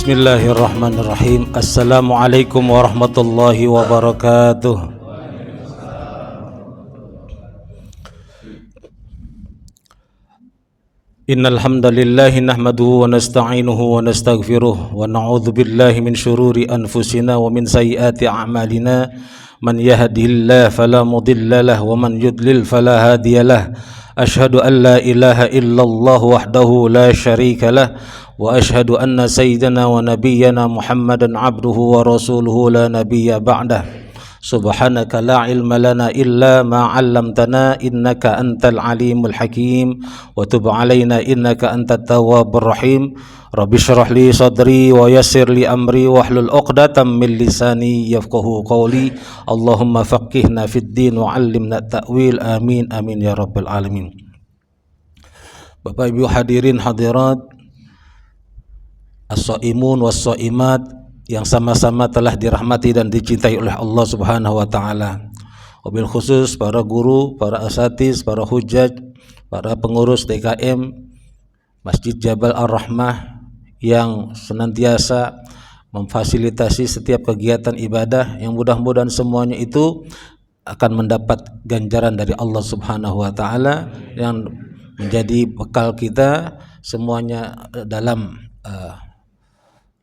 Bismillahirrahmanirrahim. Assalamualaikum warahmatullahi wabarakatuh. Innal hamdalillah nahmaduhu wa nasta'inuhu wa nastaghfiruh wa na'udzu billahi min syururi anfusina wa min sayyiati a'malina. Man yahdihillahu fala mudilla lahu wa man yudlil fala hadiyalah. Asyhadu an la ilaha illallah wahdahu la syarika lah wa asyhadu anna sayyidana wa nabiyyana Muhammadan abduhu wa rasuluhu la nabiyya ba'dah. Subhanaka la ilma lana illa ma 'allamtana innaka antal alimul hakim wa tub 'alaina innaka antat tawwabur rahim. Rabbi shrah li sadri wa yassir li amri wahlul 'uqdatam min lisani yafqahu qawli. Allahumma faqihna fid din wa 'allimna ta'wil. Amin amin ya rabbal alamin. Bapak Ibu hadirin hadirat, as-shaimun was-shaimat yang sama-sama telah dirahmati dan dicintai oleh Allah Subhanahu wa taala. Wabil khusus para guru, para asatiz, para hujjaj, para pengurus DKM Masjid Jabal Ar-Rahmah yang senantiasa memfasilitasi setiap kegiatan ibadah, yang mudah-mudahan semuanya itu akan mendapat ganjaran dari Allah Subhanahu wa taala yang menjadi bekal kita semuanya dalam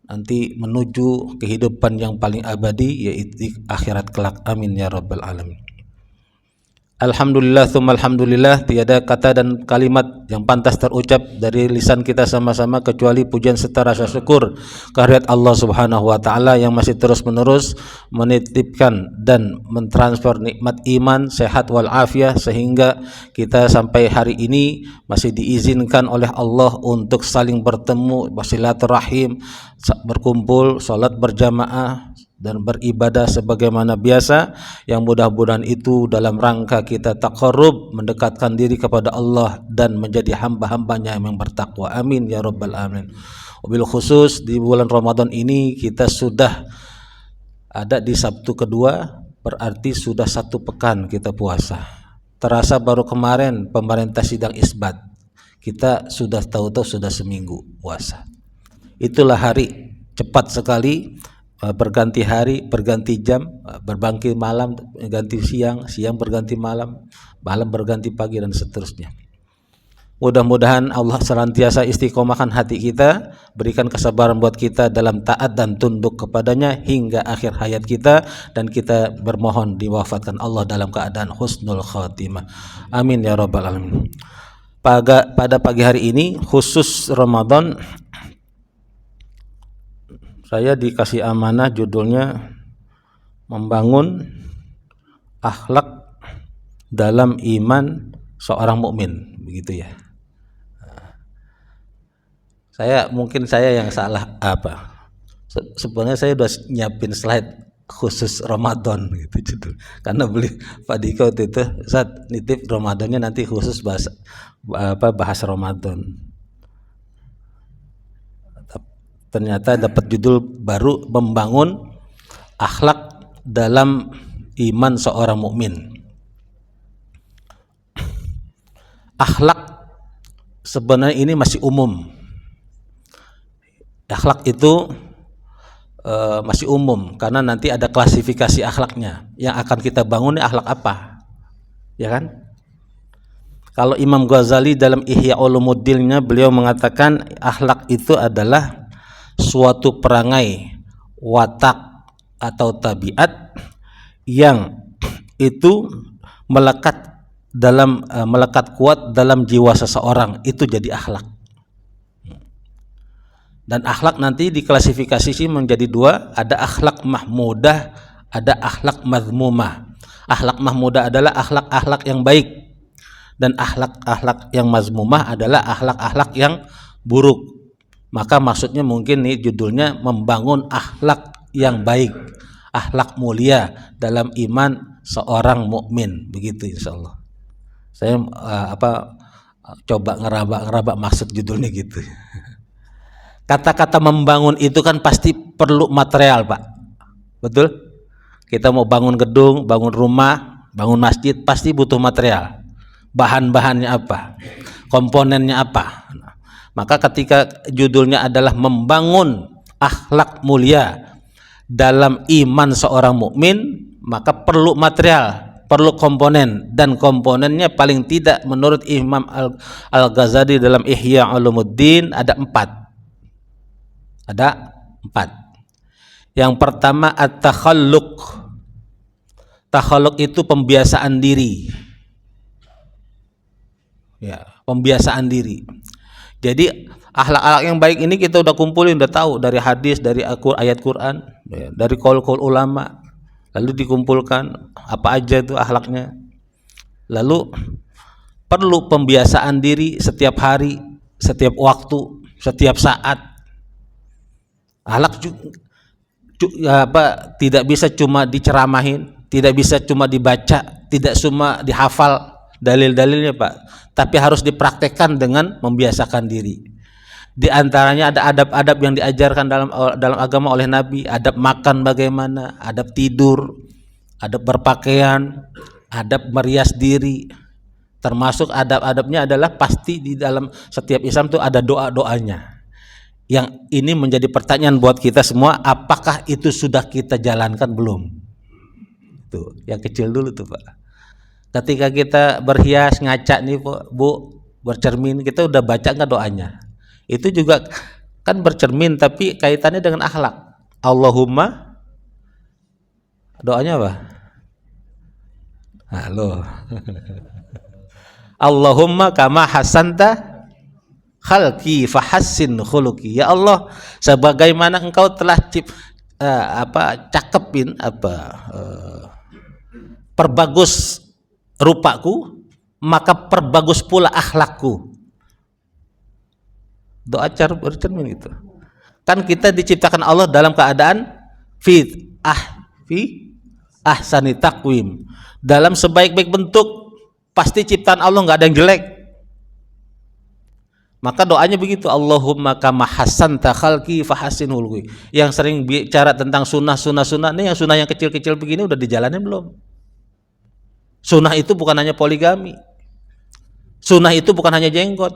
nanti menuju kehidupan yang paling abadi, yaitu akhirat kelak. Amin ya rabbal alamin. Alhamdulillah tsumma alhamdulillah, tiada kata dan kalimat yang pantas terucap dari lisan kita sama-sama kecuali pujian serta rasa syukur kehadirat Allah Subhanahu wa taala yang masih terus-menerus menitipkan dan mentransfer nikmat iman, sehat wal afiah sehingga kita sampai hari ini masih diizinkan oleh Allah untuk saling bertemu, bersilaturahim, berkumpul, salat berjamaah dan beribadah sebagaimana biasa, yang mudah-mudahan itu dalam rangka kita taqarrub, mendekatkan diri kepada Allah dan menjadi hamba-hambanya yang bertakwa. Amin ya rabbal alamin. Wabil khusus di bulan Ramadan ini kita sudah ada di Sabtu kedua, berarti sudah 1 pekan kita puasa. Terasa baru kemarin pemerintah sidang isbat, kita sudah tahu-tahu sudah seminggu puasa. Itulah hari cepat sekali, berganti hari, berganti jam, berganti malam, ganti siang, siang berganti malam, malam berganti pagi dan seterusnya. Mudah-mudahan Allah senantiasa istiqomahkan hati kita, berikan kesabaran buat kita dalam taat dan tunduk kepadanya hingga akhir hayat kita, dan kita bermohon diwafatkan Allah dalam keadaan husnul khatimah. Amin ya rabbal alamin. Pada pagi hari ini khusus Ramadan, saya dikasih amanah judulnya membangun akhlak dalam iman seorang mukmin, begitu ya. Mungkin saya yang salah apa? Sebenarnya saya udah nyiapin slide khusus Ramadan gitu judul. Karena Pak Diko itu saat nitip Ramadannya nanti khusus bahas Ramadan. Ternyata dapat judul baru, membangun akhlak dalam iman seorang mukmin. Akhlak sebenarnya ini masih umum. Akhlak itu masih umum karena nanti ada klasifikasi akhlaknya. Yang akan kita bangun akhlak apa? Ya kan? Kalau Imam Ghazali dalam Ihya Ulumuddin-nya beliau mengatakan akhlak itu adalah suatu perangai, watak atau tabiat yang itu melekat kuat dalam jiwa seseorang, itu jadi akhlak. Dan akhlak nanti diklasifikasi menjadi 2, ada akhlak mahmudah, ada akhlak mazmumah. Akhlak mahmudah adalah akhlak-akhlak yang baik, dan akhlak-akhlak yang mazmumah adalah akhlak-akhlak yang buruk. Maka maksudnya mungkin nih judulnya membangun akhlak yang baik, akhlak mulia dalam iman seorang mukmin, begitu insyaallah. Saya coba ngeraba maksud judulnya gitu. Kata-kata membangun itu kan pasti perlu material, Pak. Betul? Kita mau bangun gedung, bangun rumah, bangun masjid pasti butuh material. Bahan-bahannya apa? Komponennya apa? Maka ketika judulnya adalah membangun akhlak mulia dalam iman seorang mukmin, maka perlu material, perlu komponen, dan komponennya paling tidak menurut Imam Al-Ghazali dalam Ihya Ulumuddin ada 4. Ada 4. Yang pertama at-takhalluq. Takhalluq itu pembiasaan diri. Ya, pembiasaan diri. Jadi akhlak-akhlak yang baik ini kita udah kumpulin, udah tahu dari hadis, dari ayat Quran, dari qaul-qaul ulama. Lalu dikumpulkan apa aja itu akhlaknya. Lalu perlu pembiasaan diri setiap hari, setiap waktu, setiap saat. Akhlak tidak bisa cuma diceramahin, tidak bisa cuma dibaca, tidak cuma dihafal dalil-dalilnya Pak, tapi harus dipraktekkan dengan membiasakan diri. Di antaranya ada adab-adab yang diajarkan dalam agama oleh Nabi, adab makan bagaimana, adab tidur, adab berpakaian, adab merias diri. Termasuk adab-adabnya adalah pasti di dalam setiap Islam itu ada doa-doanya. Yang ini menjadi pertanyaan buat kita semua, apakah itu sudah kita jalankan belum? Tuh, yang kecil dulu tuh Pak. Ketika kita berhias, ngaca nih Bu, bercermin, kita udah baca nggak doanya? Itu juga kan bercermin, tapi kaitannya dengan akhlak. Allahumma, doanya apa? Halo. Allahumma kama hasanta khalqi fahassin khuluqi. Ya Allah, sebagaimana Engkau telah cakepin perbagus rupaku, maka perbagus pula akhlakku. Doa cara bercermin gitu. Kan kita diciptakan Allah dalam keadaan fi ahsani taqwim. Dalam sebaik-baik bentuk, pasti ciptaan Allah nggak ada yang jelek. Maka doanya begitu, Allahumma kama hasanta khalqi fahassin khuluqi. Yang sering bicara tentang sunnah nih, yang sunnah yang kecil-kecil begini udah dijalanin belum? Sunnah itu bukan hanya poligami. Sunnah itu bukan hanya jenggot.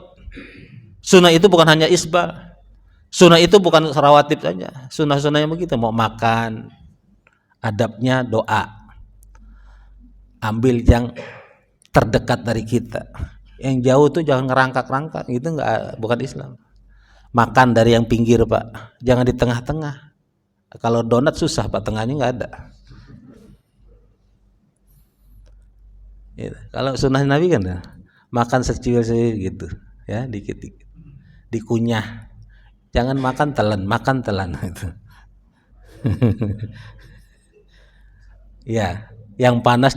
Sunnah itu bukan hanya isbah. Sunnah itu bukan rawatib saja. Sunnah-sunnah yang begitu, mau makan, adabnya doa. Ambil yang terdekat dari kita. Yang jauh tuh jangan ngerangkak-rangkak, itu bukan Islam. Makan dari yang pinggir Pak, jangan di tengah-tengah. Kalau donat susah Pak, tengahnya nggak ada. Ya, kalau sunnah Nabi kan ya, makan secil-secil gitu, ya dikit-dikit, dikunyah. Jangan makan telan, makan telan itu. Ya. Yang panas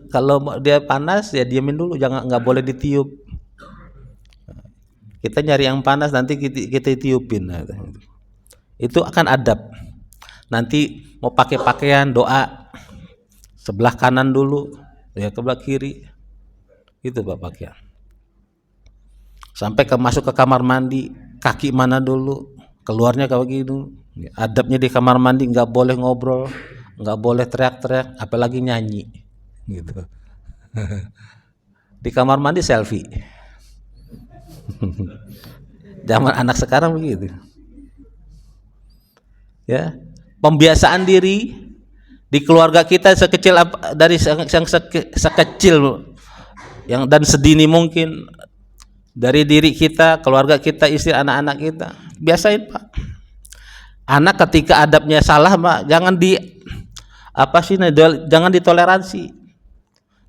kalau dia panas ya diamin dulu, nggak boleh ditiup. Kita nyari yang panas nanti kita tiupin. Itu akan adab. Nanti mau pakai pakaian doa sebelah kanan dulu, ya ke sebelah kiri. Itu Pak pakaian. Sampai masuk ke kamar mandi, kaki mana dulu, keluarnya kayak gitu. Adabnya di kamar mandi nggak boleh ngobrol, nggak boleh teriak-teriak, apalagi nyanyi gitu. Di kamar mandi selfie. Zaman anak sekarang begitu. Ya, pembiasaan diri di keluarga kita sekecil sekecil yang dan sedini mungkin, dari diri kita, keluarga kita, istri, anak-anak kita. Biasain Pak. Anak ketika adabnya salah Pak, jangan jangan ditoleransi.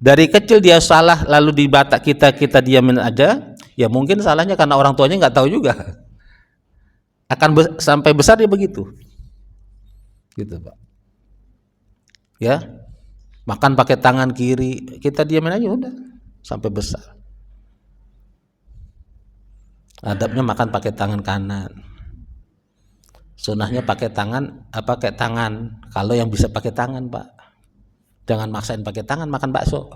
Dari kecil dia salah lalu di batak kita diamin aja, ya mungkin salahnya karena orang tuanya nggak tahu juga. Akan sampai besar dia begitu. Gitu Pak. Ya. Makan pakai tangan kiri, kita diamin aja udah sampai besar. Adabnya makan pakai tangan kanan. Sunnahnya pakai tangan kalau yang bisa pakai tangan Pak. Jangan maksain pakai tangan makan bakso.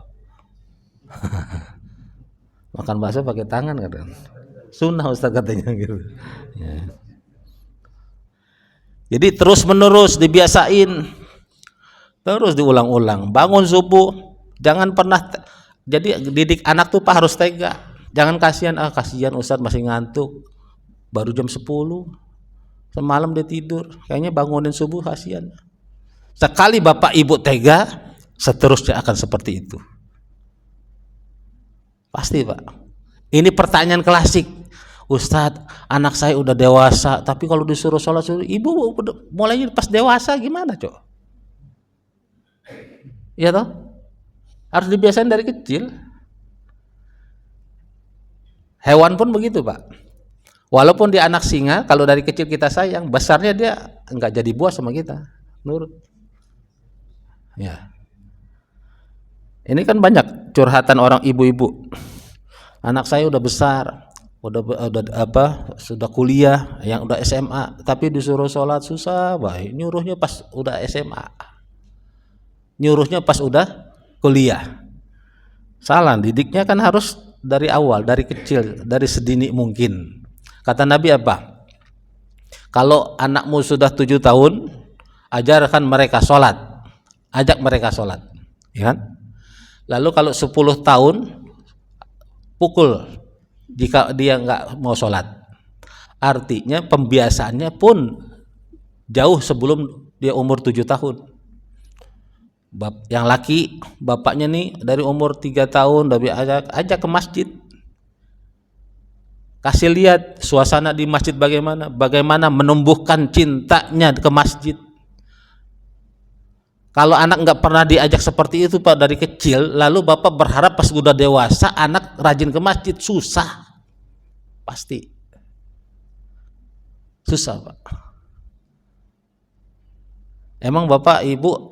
Makan bakso pakai tangan kan. Sunnah Ustaz katanya gitu. Ya. Jadi terus menerus dibiasain. Terus diulang-ulang. Bangun subuh, jangan pernah jadi didik anak tuh Pak harus tega. Jangan kasihan Ustaz masih ngantuk. Baru jam 10. Semalam dia tidur, kayaknya bangunin subuh kasihan. Sekali bapak ibu tega, seterusnya akan seperti itu. Pasti Pak. Ini pertanyaan klasik. Ustadz, anak saya udah dewasa, tapi kalau disuruh sholat, ibu mulainya pas dewasa gimana Cok? Iya toh? Harus dibiasain dari kecil. Hewan pun begitu Pak. Walaupun dia anak singa, kalau dari kecil kita sayang, besarnya dia enggak jadi buas sama kita, nurut. Ya. Ini kan banyak curhatan orang ibu-ibu. Anak saya udah besar, sudah kuliah, yang udah SMA, tapi disuruh sholat susah, baik. Nyuruhnya pas udah SMA, nyuruhnya pas udah kuliah. Salah, didiknya kan harus dari awal, dari kecil, dari sedini mungkin. Kata Nabi apa? Kalau anakmu sudah 7 tahun, ajarkan mereka sholat, ajak mereka sholat, ya kan? Lalu kalau 10 tahun, pukul jika dia nggak mau sholat. Artinya pembiasaannya pun jauh sebelum dia umur 7 tahun. Yang laki, bapaknya nih dari umur 3 tahun, tapi ajak ke masjid. Kasih lihat suasana di masjid bagaimana menumbuhkan cintanya ke masjid. Kalau anak nggak pernah diajak seperti itu Pak dari kecil, lalu bapak berharap pas udah dewasa anak rajin ke masjid, susah, pasti susah Pak. Emang bapak ibu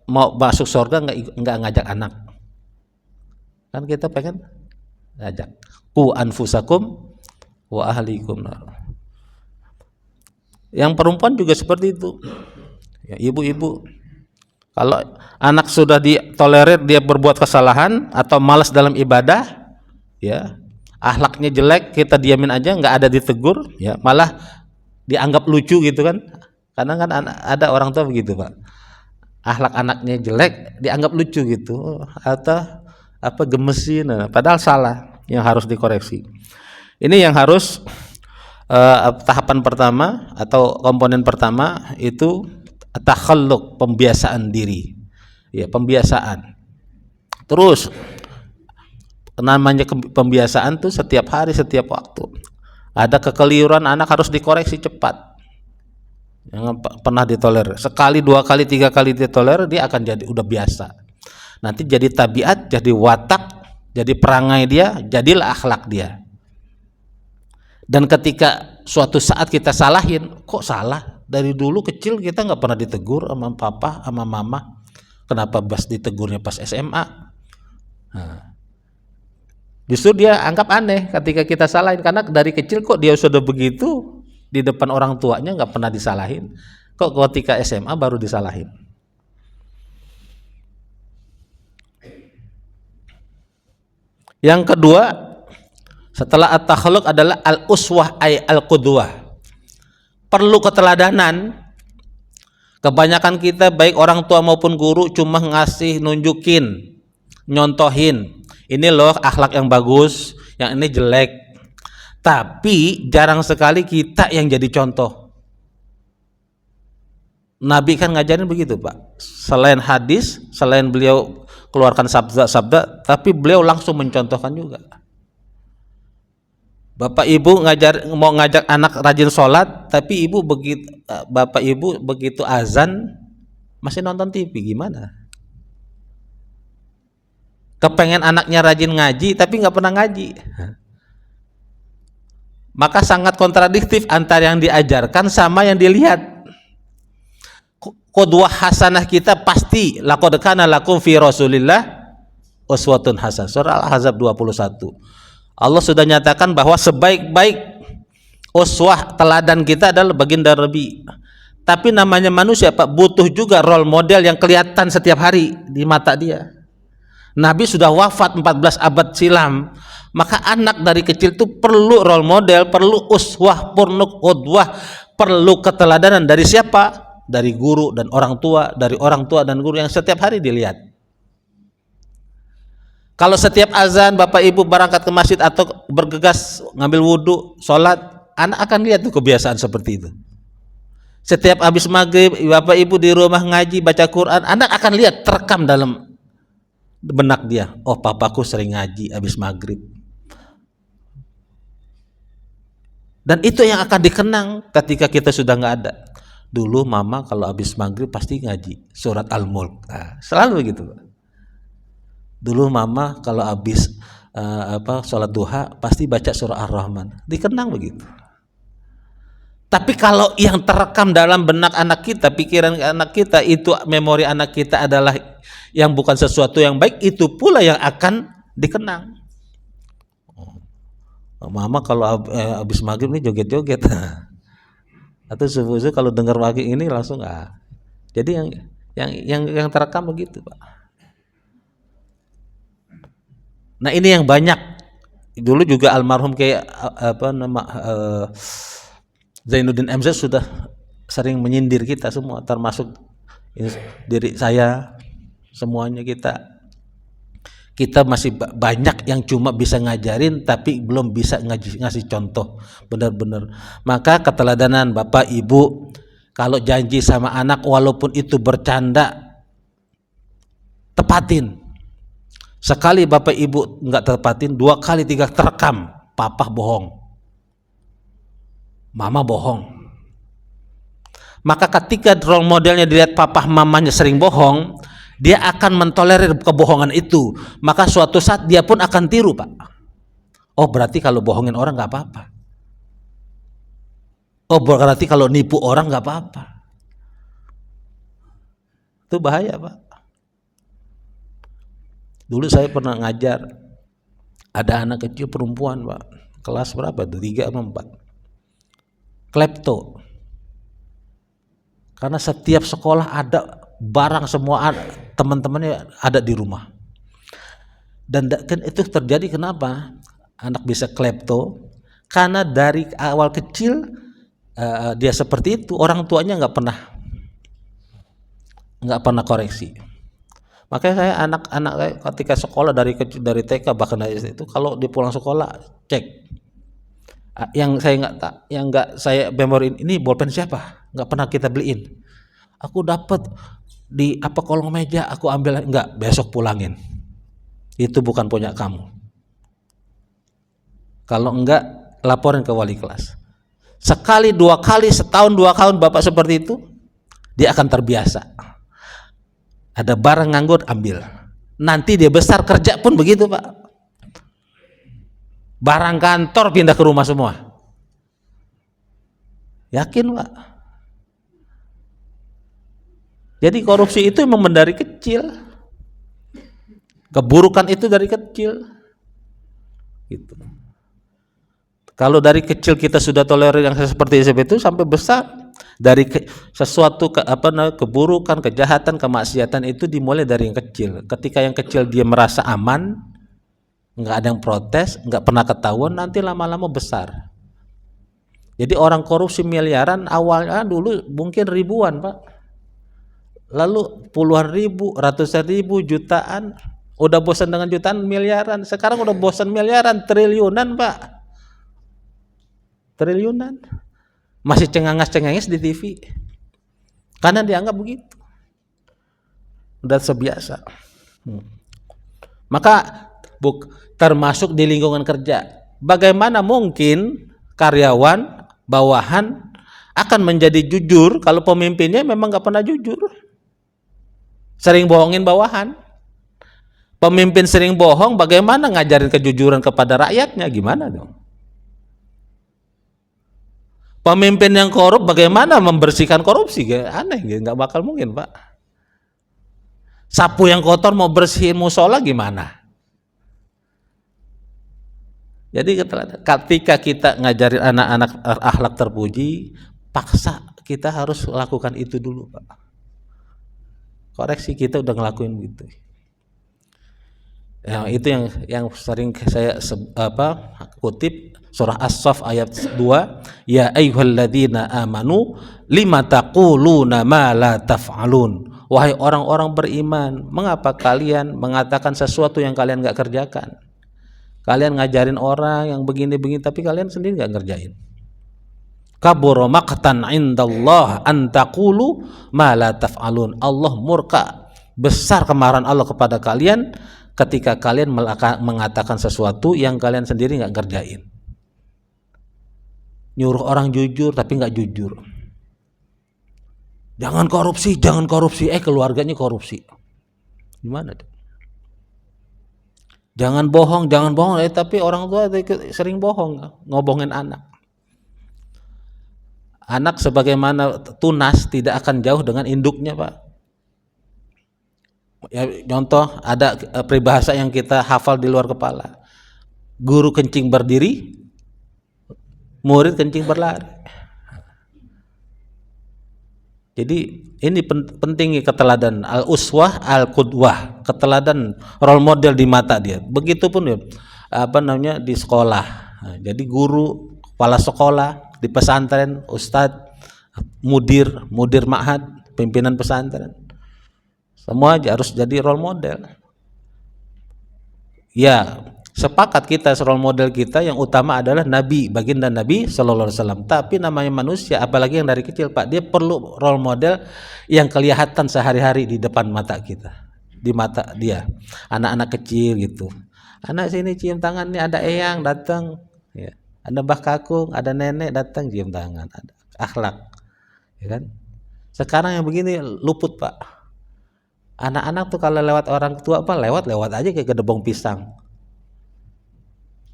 mau masuk surga nggak ngajak anak? Kan kita pengen ngajak. Ku anfusakum wa ahlikum nar. Yang perempuan juga seperti itu. Ya, ibu-ibu, kalau anak sudah ditolerir dia berbuat kesalahan atau malas dalam ibadah, ya, akhlaknya jelek, kita diamin aja, nggak ada ditegur, ya, malah dianggap lucu gitu kan. Karena kan ada orang tua begitu Pak. Akhlak anaknya jelek dianggap lucu gitu, atau gemesin, padahal salah, yang harus dikoreksi. Ini yang harus tahapan pertama atau komponen pertama itu takhalluq, pembiasaan diri. Ya, pembiasaan. Terus namanya pembiasaan tuh setiap hari, setiap waktu. Ada kekeliruan anak harus dikoreksi cepat. Yang pernah ditolerir, sekali, 2 kali, 3 kali ditolerir, dia akan jadi udah biasa. Nanti jadi tabiat, jadi watak, jadi perangai dia, jadilah akhlak dia. Dan ketika suatu saat kita salahin, kok salah? Dari dulu kecil kita nggak pernah ditegur sama papa, sama mama. Kenapa pas ditegurnya pas SMA? Nah, justru dia anggap aneh ketika kita salahin, karena dari kecil kok dia sudah begitu, di depan orang tuanya nggak pernah disalahin, kok ketika SMA baru disalahin. Yang kedua setelah at-takhalluq adalah al-uswah ay al-qudwah. Perlu keteladanan. Kebanyakan kita baik orang tua maupun guru cuma ngasih, nunjukin, nyontohin. Ini loh akhlak yang bagus, yang ini jelek. Tapi jarang sekali kita yang jadi contoh. Nabi kan ngajarin begitu Pak. Selain hadis, selain beliau keluarkan sabda-sabda, tapi beliau langsung mencontohkan juga. Bapak ibu mau ngajak anak rajin sholat, tapi bapak ibu begitu azan masih nonton TV, gimana? Kepengen anaknya rajin ngaji, tapi nggak pernah ngaji. Maka sangat kontradiktif antara yang diajarkan sama yang dilihat. Qudwah hasanah kita pasti laqad kana lakum fi Rasulillah uswatun hasanah. Surah Al-Ahzab 21. Allah sudah nyatakan bahwa sebaik-baik uswah, teladan kita adalah baginda Nabi. Tapi namanya manusia Pak, butuh juga role model yang kelihatan setiap hari di mata dia. Nabi sudah wafat 14 abad silam, maka anak dari kecil itu perlu role model, perlu uswah, perlu qudwah, perlu keteladanan dari siapa? Dari guru dan orang tua, dari orang tua dan guru yang setiap hari dilihat. Kalau setiap azan bapak ibu berangkat ke masjid atau bergegas ngambil wudhu, sholat, anak akan lihat tuh kebiasaan seperti itu. Setiap habis maghrib, bapak ibu di rumah ngaji baca Quran, anak akan lihat terekam dalam benak dia. Oh, papaku sering ngaji habis maghrib. Dan itu yang akan dikenang ketika kita sudah nggak ada. Dulu mama kalau habis maghrib pasti ngaji surat Al-Mulk. Nah, selalu begitu. Dulu mama kalau habis sholat duha pasti baca surah Ar-Rahman. Dikenang begitu. Tapi kalau yang terekam dalam benak anak kita, pikiran anak kita, itu memori anak kita adalah yang bukan sesuatu yang baik, itu pula yang akan dikenang. Mama kalau habis maghrib nih joget-joget, atau subuh-subuh kalau dengar pagi ini langsung Jadi yang terekam begitu, Pak. Nah ini yang banyak. Dulu juga almarhum kayak Zainuddin MZ sudah sering menyindir kita semua, termasuk diri saya, semuanya kita masih banyak yang cuma bisa ngajarin tapi belum bisa ngasih contoh benar-benar. Maka keteladanan bapak ibu, kalau janji sama anak walaupun itu bercanda, tepatin. Sekali bapak ibu nggak tepatin, 2 kali 3 terekam, papa bohong, mama bohong. Maka ketika role modelnya dilihat papa mamanya sering bohong, dia akan mentolerir kebohongan itu. Maka suatu saat dia pun akan tiru, Pak. Oh berarti kalau bohongin orang nggak apa-apa. Oh berarti kalau nipu orang nggak apa-apa. Itu bahaya, Pak. Dulu saya pernah ngajar, ada anak kecil perempuan, Pak, kelas berapa tuh, 3 atau 4, klepto. Karena setiap sekolah ada barang semua, teman-temannya ada di rumah. Dan itu terjadi kenapa anak bisa klepto? Karena dari awal kecil dia seperti itu, orang tuanya nggak pernah koreksi. Makanya saya anak-anak ketika sekolah dari TK bahkan dari itu, kalau di pulang sekolah cek. Yang nggak saya memori, ini bolpen siapa? Nggak pernah kita beliin. Aku dapat di kolong meja, aku ambil. Enggak, besok pulangin. Itu bukan punya kamu. Kalau enggak, laporin ke wali kelas. Sekali, 2 kali, setahun 2 tahun bapak seperti itu, dia akan terbiasa. Ada barang nganggur, ambil. Nanti dia besar kerja pun begitu, Pak. Barang kantor pindah ke rumah semua. Yakin, Pak? Jadi korupsi itu memang dari kecil. Keburukan itu dari kecil. Gitu. Kalau dari kecil kita sudah tolerir yang seperti itu, sampai besar, dari sesuatu keburukan, kejahatan, kemaksiatan itu dimulai dari yang kecil. Ketika yang kecil dia merasa aman, nggak ada yang protes, nggak pernah ketahuan, nanti lama-lama besar. Jadi orang korupsi miliaran awalnya dulu mungkin ribuan, Pak. Lalu puluhan ribu, ratusan ribu, jutaan. Udah bosan dengan jutaan, miliaran. Sekarang udah bosan miliaran, triliunan, Pak. Triliunan. Masih cengangas-cengengis di TV. Karena dianggap begitu. Udah sebiasa. Maka termasuk di lingkungan kerja. Bagaimana mungkin karyawan, bawahan akan menjadi jujur kalau pemimpinnya memang nggak pernah jujur? Sering bohongin bawahan. Pemimpin sering bohong, bagaimana ngajarin kejujuran kepada rakyatnya? Gimana dong? Pemimpin yang korup bagaimana membersihkan korupsi? Aneh, nggak bakal mungkin, Pak. Sapu yang kotor mau bersihin musola gimana? Jadi ketika kita ngajarin anak-anak akhlak terpuji, paksa kita harus lakukan itu dulu, Pak. Koreksi kita udah ngelakuin gitu. Ya, itu yang sering saya kutip surah As-Saff ayat 2, ya ayyuhalladzina amanu lima taquluna ma la taf'alun. Wahai orang-orang beriman, mengapa kalian mengatakan sesuatu yang kalian enggak kerjakan? Kalian ngajarin orang yang begini-begini tapi kalian sendiri enggak ngerjain. kabura maqtan indallah an taqulu ma la taf'alun. Allah murka, besar kemarahan Allah kepada kalian ketika kalian mengatakan sesuatu yang kalian sendiri nggak ngerjain. Nyuruh orang jujur tapi nggak jujur. Jangan korupsi, keluarganya korupsi. Gimana tuh? Jangan bohong, tapi orang tua sering bohong, ngobongin anak. Anak sebagaimana tunas tidak akan jauh dengan induknya, Pak. Ya, contoh ada peribahasa yang kita hafal di luar kepala. Guru kencing berdiri, murid kencing berlari. Jadi ini penting keteladanan, al-uswah al-qudwah, keteladan role model di mata dia. Begitupun ya, di sekolah. Nah, jadi guru, kepala sekolah, di pesantren, ustadz, mudir ma'had, pimpinan pesantren. Semua harus jadi role model. Ya, sepakat kita role model kita yang utama adalah Nabi, baginda Nabi Sallallahu Alaihi Wasallam. Tapi namanya manusia, apalagi yang dari kecil, Pak, dia perlu role model yang kelihatan sehari-hari di depan mata kita, di mata dia. Anak-anak kecil gitu. Anak sini cium tangan nih, ada eyang datang, ya. Ada Mbah Kakung, ada nenek datang cium tangan, ada akhlak, ya kan? Sekarang yang begini luput, Pak. Anak-anak tuh kalau lewat orang tua lewat aja kayak gedebong pisang.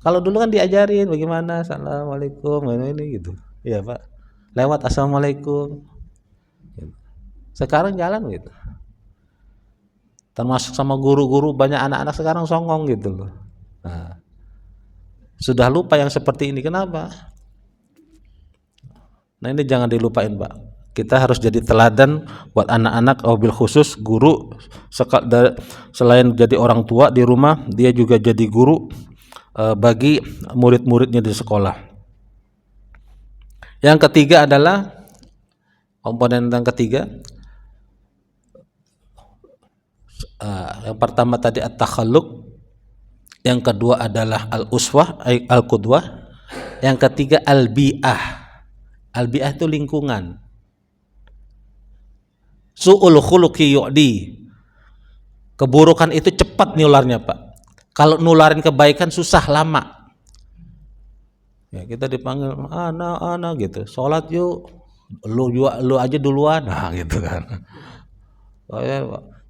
Kalau dulu kan diajarin bagaimana, assalamualaikum ini gitu, ya Pak. Lewat assalamualaikum. Sekarang jalan gitu. Termasuk sama guru-guru, banyak anak-anak sekarang songong gitu loh. Nah, sudah lupa yang seperti ini, kenapa? Nah ini jangan dilupain, Pak. Kita harus jadi teladan buat anak-anak, wabil khusus guru. Selain jadi orang tua di rumah, dia juga jadi guru bagi murid-muridnya di sekolah. Yang ketiga adalah komponen yang ketiga. Yang pertama tadi at-takhalluq, yang kedua adalah al-uswah, al-qudwah, yang ketiga al-bi'ah. Al-bi'ah itu lingkungan. Su'ul khuluqi yu'di, keburukan itu cepat nularnya, Pak. Kalau nularin kebaikan susah, lama. Ya, kita dipanggil anak gitu, sholat yuk, lu aja duluan, nah gitu kan. Pak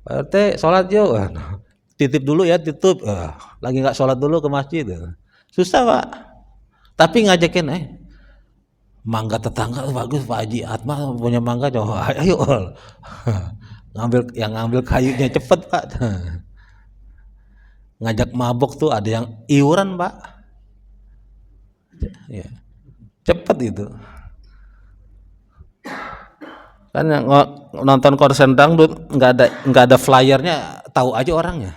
RT sholat yuk, titip dulu ya, lagi nggak sholat dulu ke masjid, susah, Pak. Tapi ngajakin, mangga tetangga bagus, Pak Haji Atma punya mangga, coba ayo ngambil kayunya cepet, Pak. Ngajak mabok tuh ada yang iuran, Pak, ya, cepet itu kan. Yang nonton konser dangdut nggak ada flyernya, tahu aja orangnya.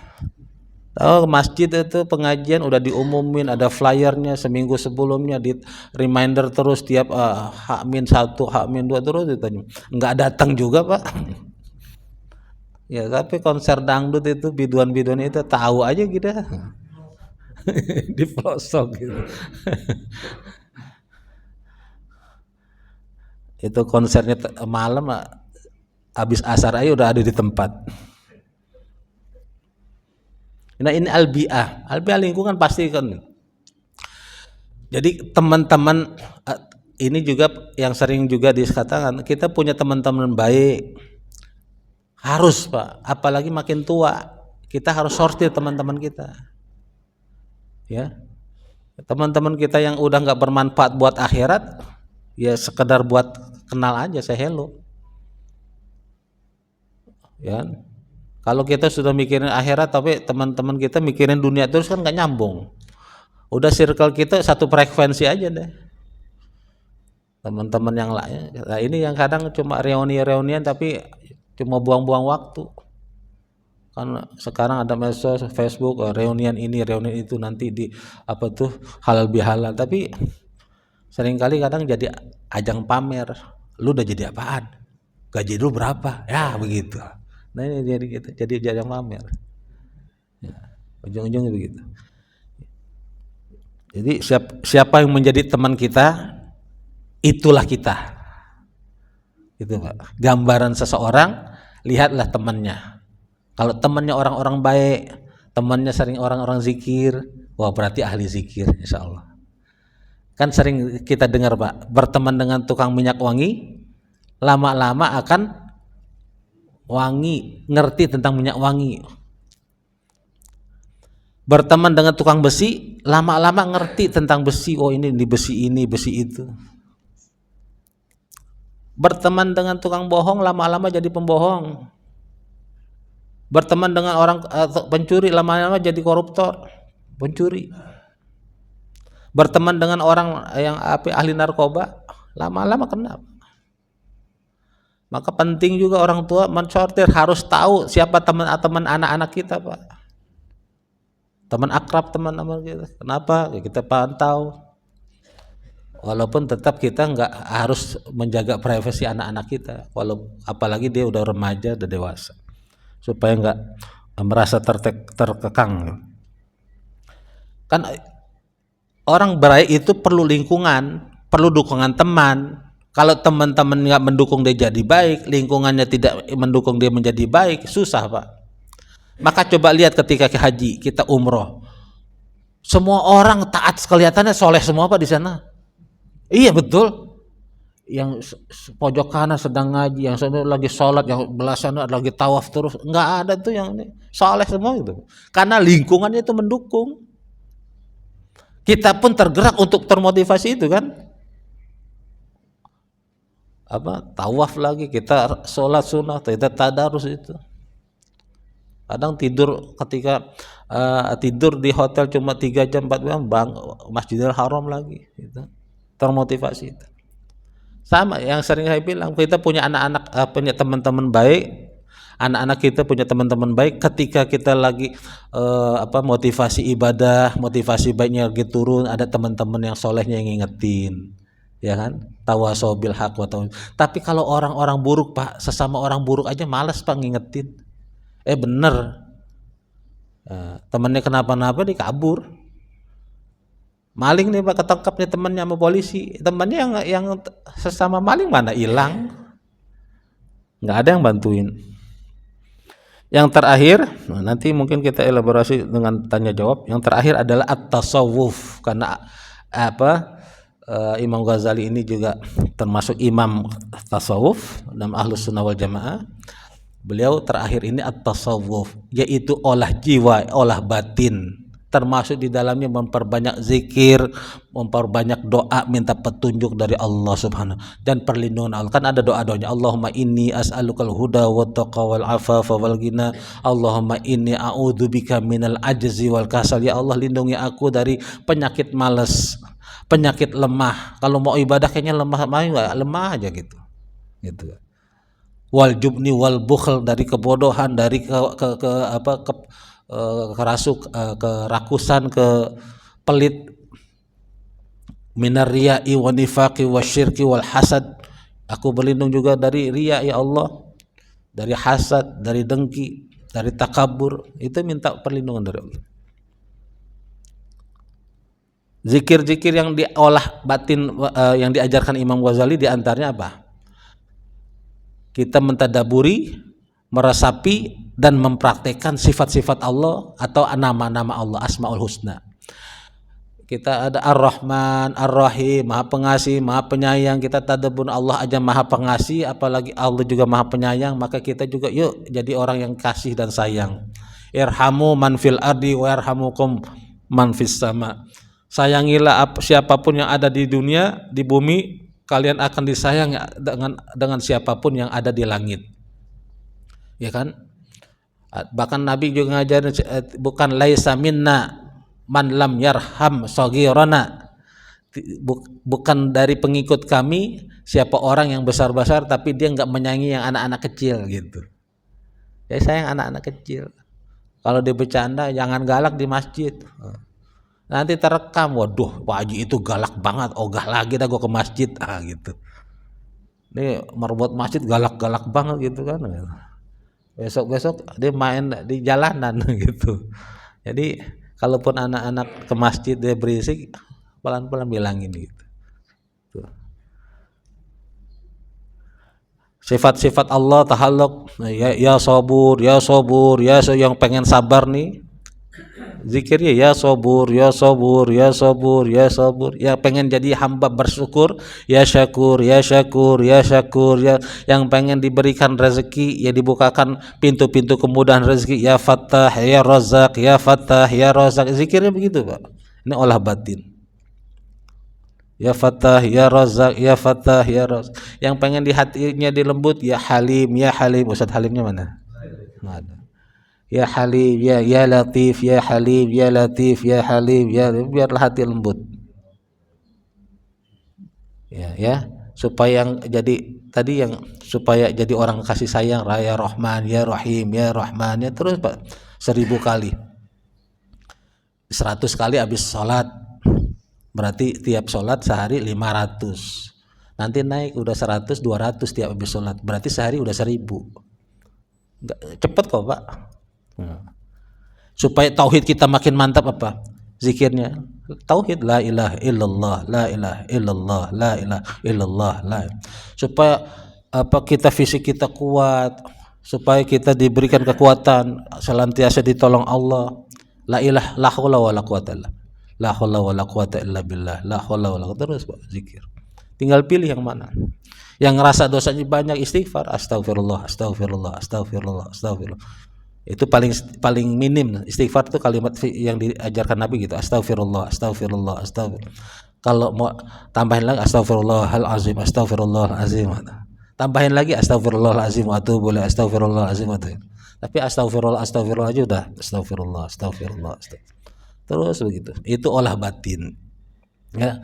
Tahu masjid itu pengajian udah diumumin, ada flyernya seminggu sebelumnya, di reminder terus tiap H-1, H-2 terus ditanya. Nggak datang juga, Pak. Ya tapi konser dangdut itu biduan-biduan itu tahu aja gitu. Di pelosok gitu. Itu konsernya malam, habis asar aja udah ada di tempat. Nah ini al-bi'ah lingkungan pasti kan. Jadi teman-teman ini juga yang sering juga dikatakan, kita punya teman-teman baik, harus, Pak, apalagi makin tua kita harus sortir teman-teman kita, ya. Teman-teman kita yang udah nggak bermanfaat buat akhirat, ya sekedar buat kenal aja, say hello, ya. Kalau kita sudah mikirin akhirat tapi teman-teman kita mikirin dunia terus kan nggak nyambung. Udah circle kita satu frekuensi aja deh. Teman-teman yang lain. Nah ini yang kadang cuma reuni-reunian tapi cuma buang-buang waktu. Kan sekarang ada medsos, Facebook, reunian ini, reunian itu, nanti di halal bihalal. Tapi seringkali kadang jadi ajang pamer. Lu udah jadi apaan? Gaji lu berapa? Ya begitu. Nah ini jadi ajang pamer. Ya, ujung-ujungnya begitu. Jadi siapa yang menjadi teman kita, itulah kita. Itu Pak. Gambaran seseorang, lihatlah temannya. Kalau temannya orang-orang baik, temannya sering orang-orang zikir, wah berarti ahli zikir insya Allah. Kan sering kita dengar Pak, berteman dengan tukang minyak wangi, lama-lama akan wangi, ngerti tentang minyak wangi. Berteman dengan tukang besi, lama-lama ngerti tentang besi, oh ini di besi ini, besi itu. Berteman dengan tukang bohong, lama-lama jadi pembohong. Berteman dengan orang pencuri, lama-lama jadi koruptor, pencuri. Berteman dengan orang yang ahli narkoba, lama-lama kena. Maka penting juga orang tua mensortir, harus tahu siapa teman anak-anak kita Pak. Teman akrab, teman kita. Kenapa? Ya kita pantau. Walaupun tetap kita nggak harus menjaga privasi anak-anak kita, apalagi dia udah remaja, udah dewasa, supaya nggak merasa terkekang. Kan orang baik itu perlu lingkungan, perlu dukungan teman. Kalau teman-teman nggak mendukung dia jadi baik, lingkungannya tidak mendukung dia menjadi baik, susah Pak. Maka coba lihat ketika ke haji, kita umroh, semua orang taat, kelihatannya soleh semua Pak di sana. Iya betul. Yang pojok kanan sedang ngaji, yang sana lagi sholat, yang belah sana lagi tawaf terus, nggak ada tuh yang ini soleh semua gitu. Karena lingkungannya itu mendukung. Kita pun tergerak untuk termotivasi itu kan. Tawaf lagi, kita sholat sunnah, kita tadarus itu. Kadang tidur ketika tidur di hotel cuma 3 jam 4 jam, Masjidil Haram lagi gitu. Termotivasi itu. Sama yang sering saya bilang, kita punya anak-anak, punya teman-teman baik, anak-anak kita punya teman-teman baik, ketika kita lagi motivasi ibadah, motivasi baiknya lagi turun, ada teman-teman yang solehnya yang ngingetin, ya kan, tawasau bil haq wa tawasau. Tapi kalau orang-orang buruk Pak, sesama orang buruk aja malas Pak ngingetin. Bener, temennya kenapa-napa dikabur. Maling nih Pak, ketangkap nih temannya sama polisi, temannya yang sesama maling mana hilang, nggak ada yang bantuin. Yang terakhir, nanti mungkin kita elaborasi dengan tanya jawab. Yang terakhir adalah at-tasawuf, karena Imam Ghazali ini juga termasuk imam tasawuf dalam Ahlus Sunnah wal Jamaah. Beliau terakhir ini at-tasawuf, yaitu olah jiwa, olah batin. Termasuk di dalamnya memperbanyak zikir, memperbanyak doa, minta petunjuk dari Allah Subhanahu dan perlindungan Allah. Kan ada doa-doanya, Allahumma inni as'alukal huda wa taqwa wal afafa wal ghina, Allahumma inni a'udzubika minal ajzi wal kasal. Ya Allah, lindungi aku dari penyakit malas, penyakit lemah. Kalau mau ibadah kayaknya lemah aja gitu. Wal jubni wal bukhl, dari kebodohan, dari kerakusan, pelit, minar riya'i wa nifaqi wa syirki wal hasad. Aku berlindung juga dari riya ya Allah, dari hasad, dari dengki, dari takabur. Itu minta perlindungan dari Allah. Zikir-zikir yang diolah batin yang diajarkan Imam Ghazali diantaranya apa? Kita mentadaburi, meresapi dan mempraktekkan sifat-sifat Allah atau nama-nama Allah, Asmaul Husna. Kita ada Ar-Rahman, Ar-Rahim, Maha Pengasih, Maha Penyayang. Kita tadabbur Allah aja Maha Pengasih, apalagi Allah juga Maha Penyayang. Maka kita juga yuk jadi orang yang kasih dan sayang. Irhamu man fil ardi wa yarhamukum man fis sama. Sayangilah siapapun yang ada di dunia, di bumi, kalian akan disayang dengan siapapun yang ada di langit. Ya kan? Bahkan Nabi juga ngajarin, bukan laisa minna man lam yarham saghirana, bukan dari pengikut kami siapa orang yang besar-besar tapi dia nggak menyayangi yang anak-anak kecil gitu. Ya sayang anak-anak kecil. Kalau dia bercanda jangan galak di masjid. Nanti terekam, waduh Pak Haji itu galak banget, ogah lagi dah gue ke masjid gitu. Ini merebut masjid galak-galak banget gitu kan. Besok-besok dia main di jalanan gitu. Jadi kalaupun anak-anak ke masjid dia berisik, pelan-pelan bilangin gitu. Sifat-sifat Allah tahalluk, ya sabur, ya sabur, yang pengen sabar nih, zikirnya ya sabur, ya sabur, ya sabur, ya sabur. Ya pengen jadi hamba bersyukur, ya syakur, ya syakur, ya syakur, ya yang pengen diberikan rezeki, ya dibukakan pintu-pintu kemudahan rezeki, ya Fattah, ya Razak, ya Fattah, ya Razak. Zikirnya begitu, Pak. Ini olah batin. Ya Fattah, ya Razak, ya Fattah, ya Razak. Yang pengen di hatinya dilembut, ya Halim, ya Halim. Ustaz Halimnya mana? Nggak ada. Ya Halim, ya Latif, ya Halim, ya Latif, ya Halim, ya biarlah hati lembut. Ya, supaya yang jadi tadi yang supaya jadi orang kasih sayang, ya Rahman, ya Rahim, ya Rahman, ya terus Pak 1000 kali. 100 kali habis sholat. Berarti tiap sholat sehari 500. Nanti naik udah 100, 200 tiap habis sholat. Berarti sehari udah 1000. Cepet kok Pak. Supaya tauhid kita makin mantap apa? Zikirnya. Tauhid la ilaha illallah, la ilaha illallah, la ilaha illallah, la. Supaya kita fisik kita kuat, supaya kita diberikan kekuatan, senantiasa ditolong Allah. La ilaha la haula wala quwata illa la haula wala quwata illa billah, la haula wala quwata, terus Pak zikir. Tinggal pilih yang mana. Yang ngerasa dosanya banyak, istighfar, astagfirullah, astagfirullah, astagfirullah, astagfirullah. Itu paling minim. Istighfar itu kalimat yang diajarkan Nabi gitu, astagfirullah, astagfirullah, astagfirullah. Kalau mau tambahin lagi astagfirullahalazim, astagfirullahalazim. Tambahin lagi astagfirullahalazim wa atubu ilaih, astagfirullahalazim. Tapi astagfirullah aja udah astagfirullah, astagfirullah, astagfirullah. Terus begitu. Itu olah batin. Ya,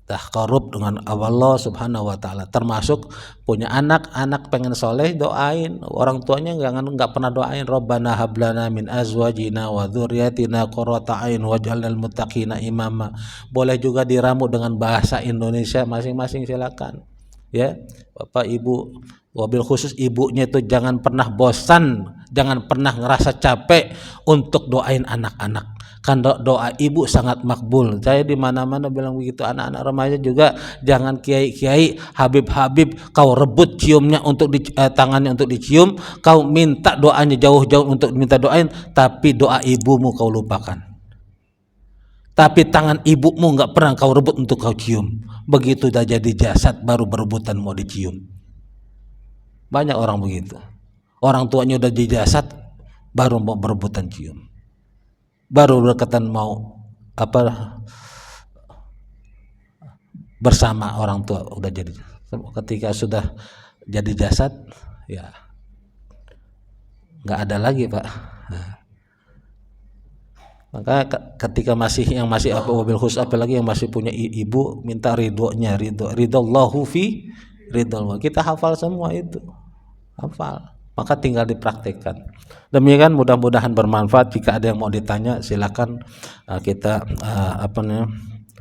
takarub dengan Allah Subhanahu wa taala. Termasuk punya anak pengen soleh, doain. Orang tuanya nggak pernah doain, Rabbana hablana min azwajina wa dzurriyyatina qurrata a'yun waj'alnal muttaqina imama. Boleh juga diramu dengan bahasa Indonesia masing-masing, silakan. Ya, Bapak Ibu, wabil khusus ibunya itu jangan pernah bosan, jangan pernah ngerasa capek untuk doain anak-anak. Kan doa ibu sangat makbul. Saya di mana-mana bilang begitu. Anak-anak remaja juga jangan kiai-kiai, habib-habib kau rebut ciumnya untuk tangannya untuk dicium, kau minta doanya jauh-jauh untuk minta doain, tapi doa ibumu kau lupakan. Tapi tangan ibumu nggak pernah kau rebut untuk kau cium. Begitu dah jadi jasad baru berebutan mau dicium. Banyak orang begitu. Orang tuanya udah jadi jasad baru mau berebutan cium. Baru berkatan mau bersama orang tua udah jadi. Ketika sudah jadi jasad, ya nggak ada lagi Pak. Nah, maka ketika masih wabil khusus, apalagi yang masih punya ibu, minta ridhonya, ridallahu fi ridal. Kita hafal semua itu, hafal. Maka tinggal dipraktikkan. Demikian, mudah-mudahan bermanfaat. Jika ada yang mau ditanya, silakan kita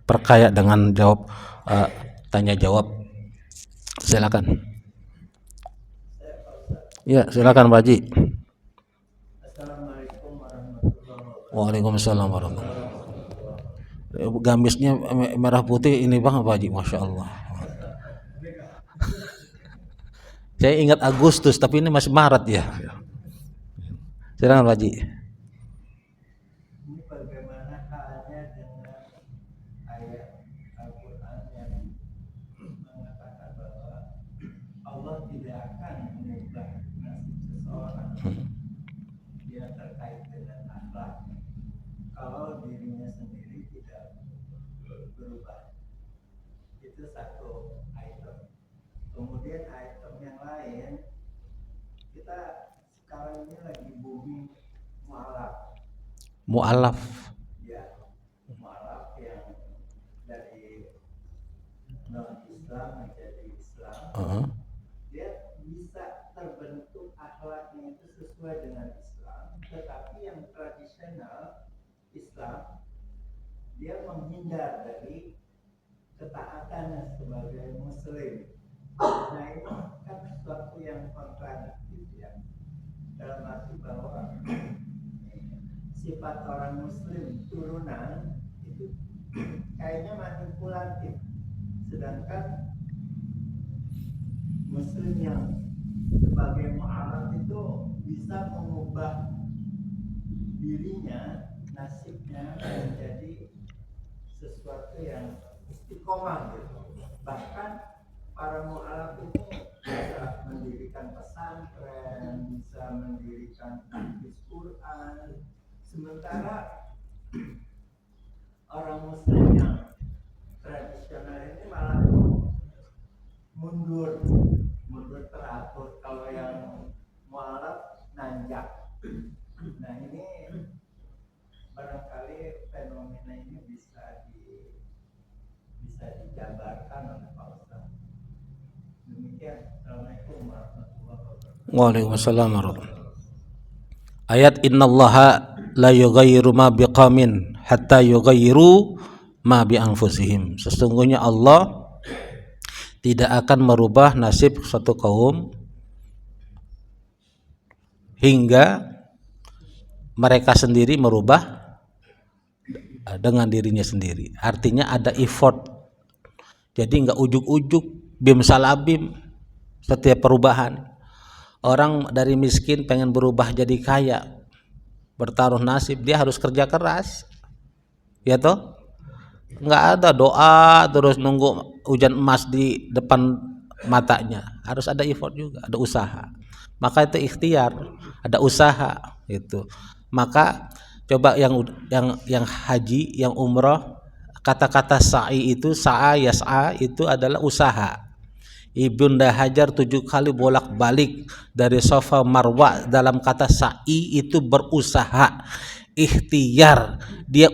perkaya dengan jawab tanya jawab. Silakan. Ya, silakan Pak Haji. Assalamualaikum warahmatullahi wabarakatuh. Waalaikumsalam warahmatullahi wabarakatuh. Gamisnya merah putih ini Bang Pak Haji, Masya Allah. Saya ingat Agustus, tapi ini masih Maret ya. Silakan Pak Haji. Ini bagaimana halnya dengan ayat Al-Quran yang mengatakan bahwa Allah tidak akan mengubah nasib seseorang yang terkait dengan akhlak kalau dirinya sendiri tidak berubah. Itu satu item. Kemudian item yang lain, kita sekarang ini lagi booming Mu'alaf. ya, mu'alaf yang dari non-Islam menjadi Islam. Dia bisa terbentuk akhlaknya itu sesuai dengan Islam, tetapi yang tradisional Islam dia menghindar dari ketaatannya sebagai Muslim. Nah, itu kan sesuatu yang kontradiktif ya, dalam arti bahwa sifat orang Muslim turunan itu kayaknya manipulatif, sedangkan Muslim yang sebagai mu'alaf itu bisa mengubah dirinya, nasibnya menjadi sesuatu yang istiqomah gitu. Bahkan para mu'alaf ini bisa mendirikan pesantren, bisa mendirikan tahfiz Quran. Sementara orang muslim yang tradisional ini malah mundur teratur. Kalau yang mu'alaf nanjak. Nah ini barangkali fenomena ini bisa dijabarkan oleh Pak Ustaz. Demikian. Assalamualaikum warahmatullahi wabarakatuh. Waalaikumsalam warahmatullahi wabarakatuh. Ayat innallaha la yughayyiru ma biqaumin hatta yughayyiru ma bi anfusihim. Sesungguhnya Allah tidak akan merubah nasib suatu kaum hingga mereka sendiri merubah dengan dirinya sendiri. Artinya ada effort. Jadi nggak ujuk-ujuk bim salabim setiap perubahan. Orang dari miskin pengen berubah jadi kaya, bertaruh nasib, dia harus kerja keras. Ya toh? Nggak ada doa terus nunggu hujan emas di depan matanya. Harus ada effort juga, ada usaha. Maka itu ikhtiar, ada usaha itu. Maka coba yang haji, yang umroh, kata-kata sa'i itu sa'a yas'a itu adalah usaha. Ibunda Hajar 7 kali bolak-balik dari Safa Marwa dalam kata sa'i itu berusaha, ikhtiar. Dia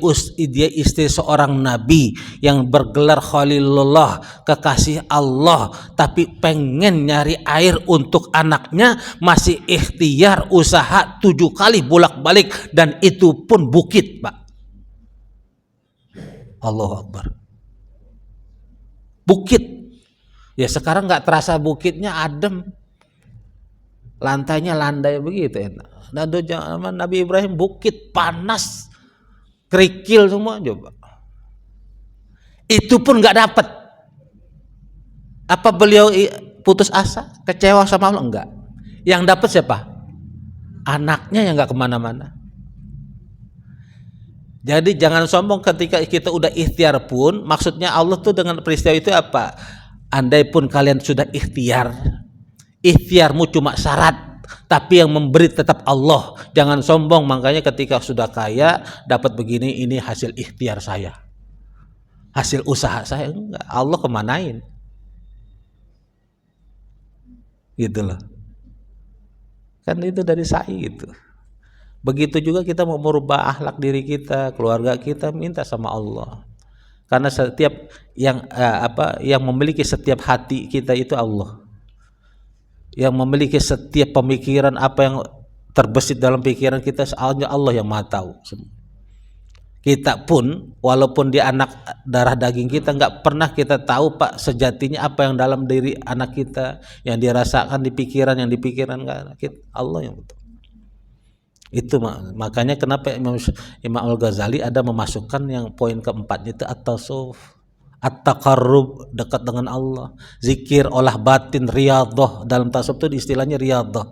istri seorang nabi yang bergelar Khalilullah, kekasih Allah, tapi pengen nyari air untuk anaknya, masih ikhtiar usaha 7 kali bolak-balik, dan itu pun bukit, Pak. Allahu Akbar. Bukit. Ya sekarang nggak terasa bukitnya, adem. Lantainya landai begitu enak. Nah, zaman Nabi Ibrahim bukit panas, kerikil semua, coba. Itu pun nggak dapat. Apa beliau putus asa, kecewa sama Allah? Enggak. Yang dapat siapa? Anaknya yang nggak kemana-mana. Jadi jangan sombong ketika kita udah ikhtiar pun. Maksudnya Allah tuh dengan peristiwa itu apa? Andai pun kalian sudah ikhtiar, ikhtiarmu cuma syarat, tapi yang memberi tetap Allah. Jangan sombong. Makanya ketika sudah kaya dapat begini, ini hasil ikhtiar saya, hasil usaha saya. Enggak, Allah kemanain gitu loh. Kan itu dari sa'i gitu. Begitu juga kita mau merubah akhlak diri kita, keluarga kita, minta sama Allah. Karena setiap yang memiliki setiap hati kita itu Allah. Yang memiliki setiap pemikiran, apa yang terbesit dalam pikiran kita, Allah yang Maha tahu. Kita pun walaupun dia anak darah daging kita, nggak pernah kita tahu Pak sejatinya apa yang dalam diri anak kita, yang dirasakan di pikiran, yang dipikirkan Allah yang betul. Itu makanya kenapa Imam Al-Ghazali ada memasukkan yang poin keempatnya itu at-tasawuf, at-taqarrub, dekat dengan Allah, zikir, olah batin, riyadhah. Dalam tasawuf itu istilahnya riyadhah.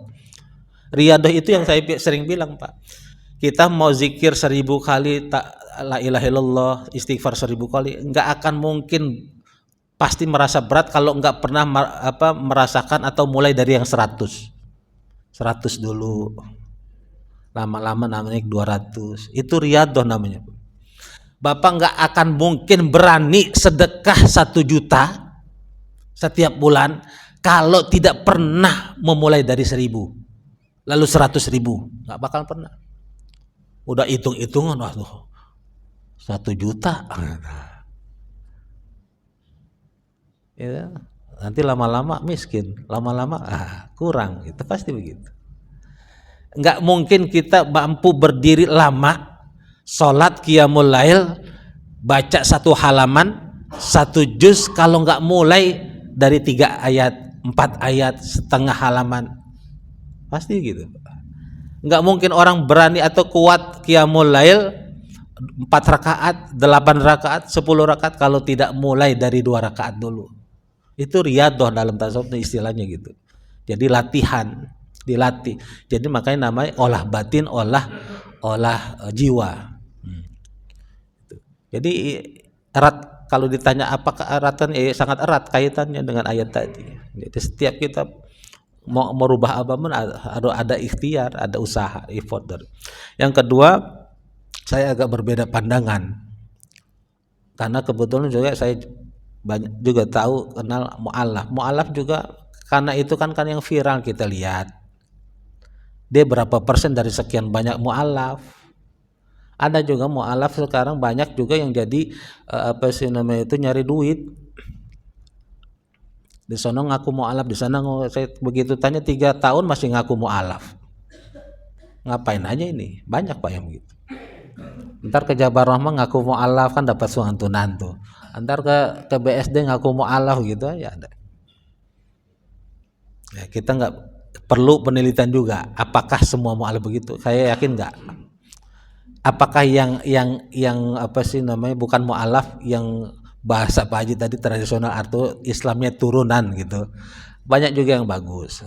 Riyadhah itu yang saya sering bilang Pak, kita mau zikir 1000 kali, la ilaha illallah, istighfar 1000 kali, nggak akan mungkin pasti merasa berat kalau nggak pernah merasakan atau mulai dari yang 100 dulu. Lama-lama namanya 200, itu riyadhah namanya. Bapak nggak akan mungkin berani sedekah 1 juta setiap bulan kalau tidak pernah memulai dari 1000 lalu 100.000, nggak bakal pernah. Udah hitung-hitungan, waduh 1 juta ya, nanti lama-lama miskin, lama-lama kurang, itu pasti begitu. Nggak mungkin kita mampu berdiri lama, sholat qiyamul lail, baca 1 halaman, 1 juz, kalau nggak mulai dari 3 ayat, 4 ayat, setengah halaman, pasti gitu. Nggak mungkin orang berani atau kuat qiyamul lail 4 rakaat, 8 rakaat, 10 rakaat kalau tidak mulai dari 2 rakaat dulu. Itu riyadhah dalam tasawuf istilahnya gitu. Jadi latihan, dilatih. Jadi makanya namanya olah batin, olah jiwa. Jadi erat, kalau ditanya apakah eratan, sangat erat kaitannya dengan ayat tadi. Jadi setiap kita mau merubah apapun ada ikhtiar, ada usaha, effort. Yang kedua, saya agak berbeda pandangan karena kebetulan juga saya banyak juga tahu kenal mu'alaf juga, karena itu kan yang viral kita lihat. Dia berapa persen dari sekian banyak mu'alaf. Ada juga mu'alaf sekarang banyak juga yang jadi nyari duit. Di sana ngaku mu'alaf, di sana saya begitu tanya 3 tahun masih ngaku mu'alaf. Ngapain aja ini? Banyak Pak yang begitu. Ntar ke Jabar Rahmah ngaku mu'alaf kan dapat santunan tuh. Ntar ke BSD ngaku mu'alaf gitu aja ada. Ya, kita nggak perlu penelitian juga. Apakah semua mu'alaf begitu? Saya yakin nggak. Apakah yang bukan mu'alaf, yang bahasa Pak Haji tadi tradisional atau Islamnya turunan gitu, banyak juga yang bagus.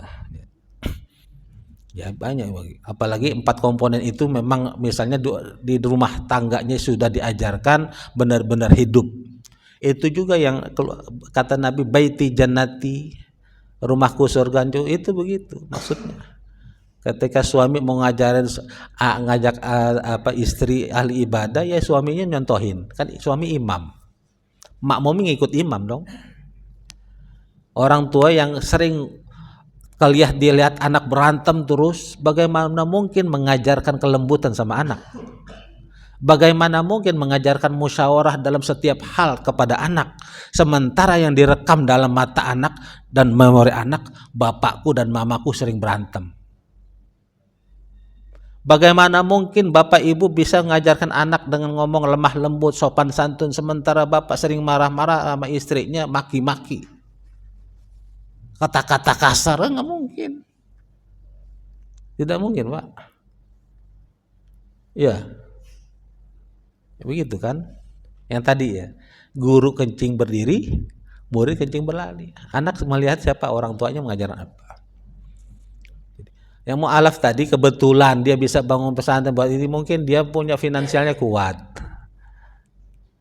Ya banyak, apalagi 4 komponen itu memang misalnya di rumah tangganya sudah diajarkan benar-benar hidup. Itu juga yang kata Nabi, baiti jannati, rumahku surga, itu begitu maksudnya. Ketika suami mau ngajak istri ahli ibadah, ya suaminya nyontohin, kan suami imam, makmum ngikut imam dong. Orang tua yang sering dilihat anak berantem terus, bagaimana mungkin mengajarkan kelembutan sama anak? Bagaimana mungkin mengajarkan musyawarah dalam setiap hal kepada anak, sementara yang direkam dalam mata anak dan memori anak, bapakku dan mamaku sering berantem. Bagaimana mungkin bapak ibu bisa mengajarkan anak dengan ngomong lemah lembut, sopan santun, sementara bapak sering marah-marah sama istrinya, maki-maki, kata-kata kasar? Nggak mungkin. Tidak mungkin Pak. Ya, begitu kan. Yang tadi ya, guru kencing berdiri, murid kencing berlari. Anak melihat siapa orang tuanya mengajarkan apa. Yang mu'alaf tadi kebetulan dia bisa bangun pesantren buat ini, mungkin dia punya finansialnya kuat,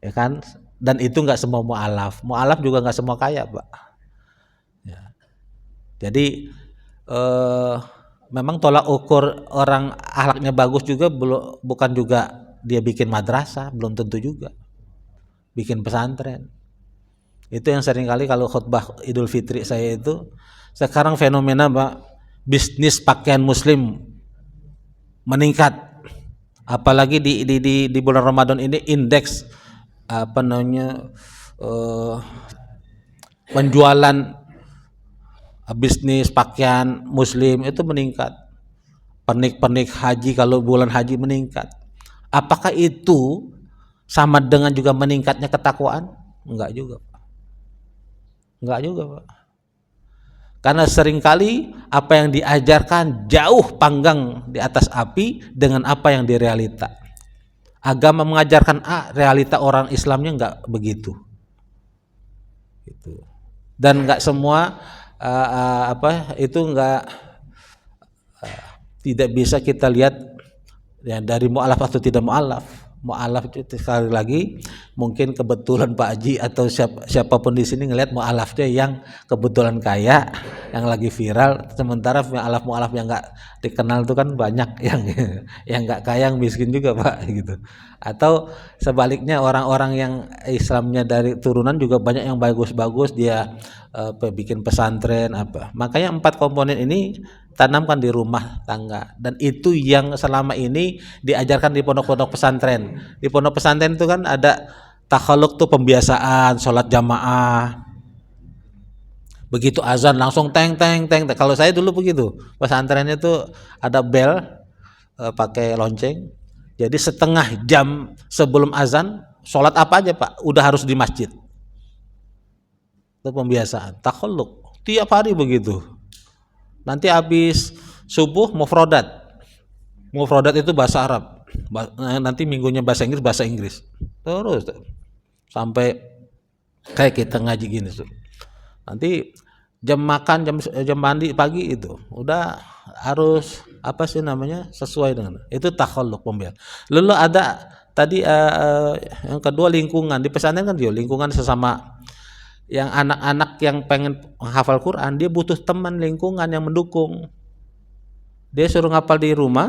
ya kan. Dan itu nggak semua mu'alaf juga nggak semua kaya Pak. Ya. Jadi memang tolak ukur orang akhlaknya bagus juga bukan juga dia bikin madrasah, belum tentu juga bikin pesantren. Itu yang sering kali kalau khutbah Idul Fitri saya itu, sekarang fenomena Pak, bisnis pakaian muslim meningkat, apalagi di bulan Ramadan ini indeks penjualan bisnis pakaian muslim itu meningkat. Pernik-pernik haji kalau bulan haji meningkat. Apakah itu sama dengan juga meningkatnya ketakwaan? Enggak juga Pak. Enggak juga Pak. Karena seringkali apa yang diajarkan jauh panggang di atas api dengan apa yang di realita. Agama mengajarkan A, realita orang Islamnya enggak begitu. Gitu. Dan enggak semua itu enggak tidak bisa kita lihat ya dari mu'alaf atau tidak mu'alaf. Mu'alaf itu sekali lagi mungkin kebetulan Pak Haji atau siapapun di sini ngelihat mu'alafnya yang kebetulan kaya, yang lagi viral, sementara mu'alaf yang nggak dikenal itu kan banyak yang nggak kaya, yang miskin juga Pak gitu. Atau sebaliknya orang-orang yang Islamnya dari turunan juga banyak yang bagus-bagus, dia bikin pesantren apa. Makanya 4 komponen ini tanamkan di rumah tangga, dan itu yang selama ini diajarkan di pondok-pondok pesantren. Di pondok pesantren itu kan ada takhaluk tuh, pembiasaan sholat jamaah. Begitu azan langsung teng. Kalau saya dulu begitu, pesantrennya tuh ada bel pakai lonceng. Jadi setengah jam sebelum azan sholat apa aja Pak, udah harus di masjid. Itu pembiasaan takhaluk tiap hari begitu. Nanti habis subuh mufrodat itu bahasa Arab, nanti minggunya bahasa Inggris terus sampai kayak kita ngaji gini tuh. Nanti jam makan, jam mandi pagi itu udah harus apa sih namanya sesuai dengan itu takhalluq pembiayaan. Lalu ada tadi yang kedua lingkungan di pesantren kan dia lingkungan sesama yang anak-anak yang pengen menghafal Quran dia butuh teman lingkungan yang mendukung. Dia suruh ngapal di rumah,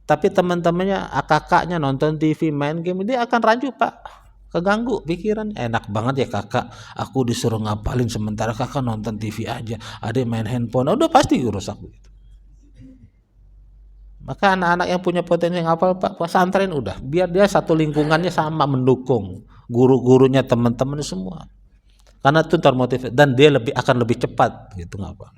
tapi teman-temannya kakaknya nonton TV main game dia akan rancu pak, keganggu pikiran. Enak banget ya kakak, aku disuruh ngapalin sementara kakak nonton TV aja, ada main handphone, udah pasti rusak gitu. Maka anak-anak yang punya potensi ngapal pak pesantren udah, biar dia satu lingkungannya sama mendukung, guru-gurunya teman-teman semua, karena itu termotivasi dan dia akan lebih cepat gitu ngapal.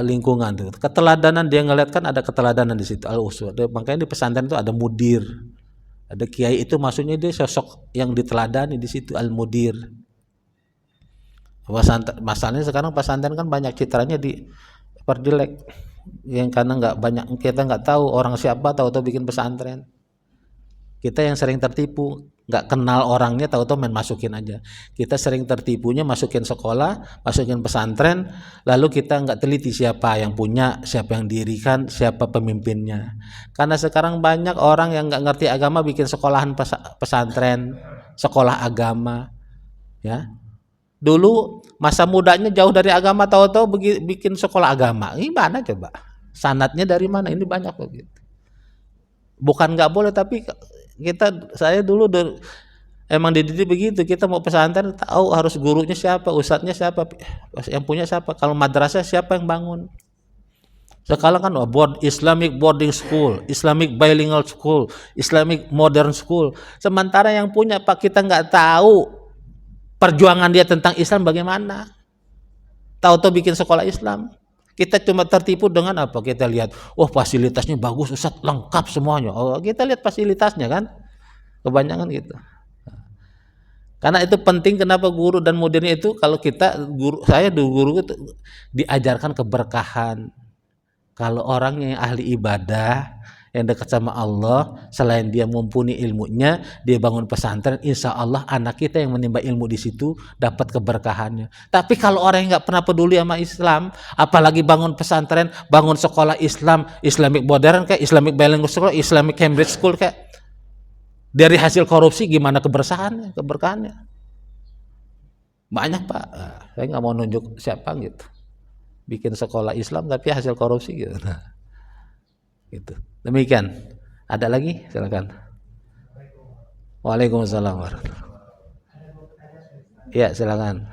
Lingkungan itu keteladanan dia ngeliat kan ada keteladanan di situ al-uswah. Makanya di pesantren itu ada mudir, ada kiai itu maksudnya dia sosok yang diteladani di situ al-mudir. Masalahnya sekarang pesantren kan banyak citranya diperjelek, yang karena nggak banyak kita nggak tahu orang siapa tahu-tahu bikin pesantren. Kita yang sering tertipu nggak kenal orangnya tahu-tahu main masukin aja. Kita sering tertipunya masukin sekolah, masukin pesantren, lalu kita nggak teliti siapa yang punya, siapa yang dirikan, siapa pemimpinnya. Karena sekarang banyak orang yang nggak ngerti agama bikin sekolahan pesantren, sekolah agama, ya. Dulu masa mudanya jauh dari agama tahu-tahu bikin sekolah agama. Ini mana coba? Sanatnya dari mana? Ini banyak begitu. Bukan nggak boleh tapi saya dulu emang dididik begitu. Kita mau pesantren tahu harus gurunya siapa, ustadznya siapa, yang punya siapa. Kalau madrasah siapa yang bangun. Sekarang kan Islamic boarding school, Islamic bilingual school, Islamic modern school. Sementara yang punya pak kita nggak tahu perjuangan dia tentang Islam bagaimana. Tahu-tahu bikin sekolah Islam. Kita cuma tertipu dengan apa? Kita lihat, fasilitasnya bagus, Ustaz, lengkap semuanya. Kita lihat fasilitasnya kan. Kebanyakan gitu. Karena itu penting kenapa guru dan mudirnya itu kalau saya guru itu diajarkan keberkahan. Kalau orang yang ahli ibadah, yang dekat sama Allah, selain dia mumpuni ilmunya, dia bangun pesantren, insya Allah anak kita yang menimba ilmu di situ dapat keberkahannya. Tapi kalau orang yang nggak pernah peduli sama Islam, apalagi bangun pesantren, bangun sekolah Islam, Islamic modern kayak Islamic bilingual school, Islamic Cambridge School kayak, dari hasil korupsi gimana keberkahannya? Banyak pak. Saya nggak mau nunjuk siapa gitu, bikin sekolah Islam tapi hasil korupsi gitu. Gitu. Demikian. Ada lagi? Silakan. Waalaikumsalam warahmatullahi wabarakatuh. Ya, silakan.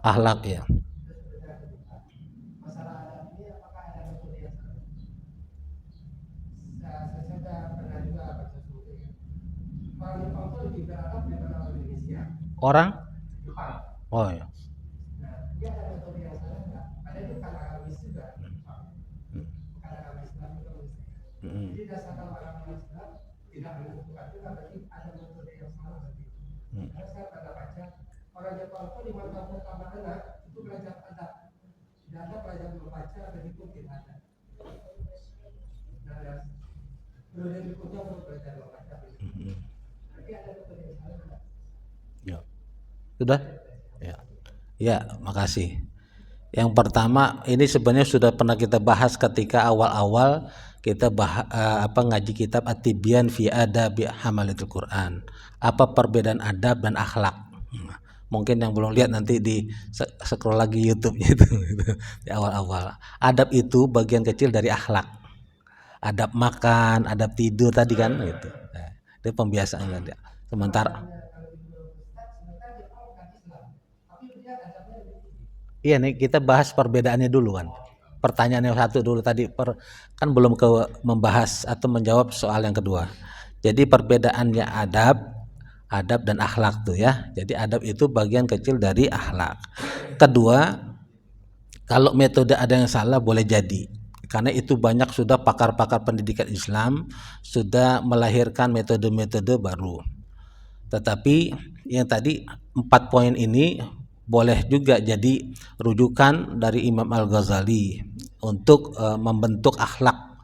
Akhlak ya. Orang? Oh ya. Orang Jepang itu di mata pertama anak itu belajar adab, tidak ada pelajaran membaca dan hitung tidak ada. Nah, belajar hikungnya untuk belajar membaca. Nanti ada metode yang salah. Ya. Sudah? Ya. Ya, makasih. Yang pertama ini sebenarnya sudah pernah kita bahas ketika awal-awal kita ngaji kitab At-Tibyan fi Adabi Hamalatul Quran. Apa perbedaan adab dan akhlak? Mungkin yang belum lihat nanti di scroll lagi YouTube-nya itu di awal-awal. Adab itu bagian kecil dari akhlak. Adab makan, adab tidur tadi kan gitu. Nah, itu pembiasaan tadi. Sementara iya nih kita bahas perbedaannya dulu kan. Pertanyaan yang satu dulu tadi kan belum membahas atau menjawab soal yang kedua. Jadi perbedaannya adab dan akhlak tuh ya. Jadi adab itu bagian kecil dari akhlak. Kedua, kalau metode ada yang salah boleh jadi. Karena itu banyak sudah pakar-pakar pendidikan Islam sudah melahirkan metode-metode baru. Tetapi yang tadi 4 poin ini boleh juga jadi rujukan dari Imam Al-Ghazali untuk membentuk akhlak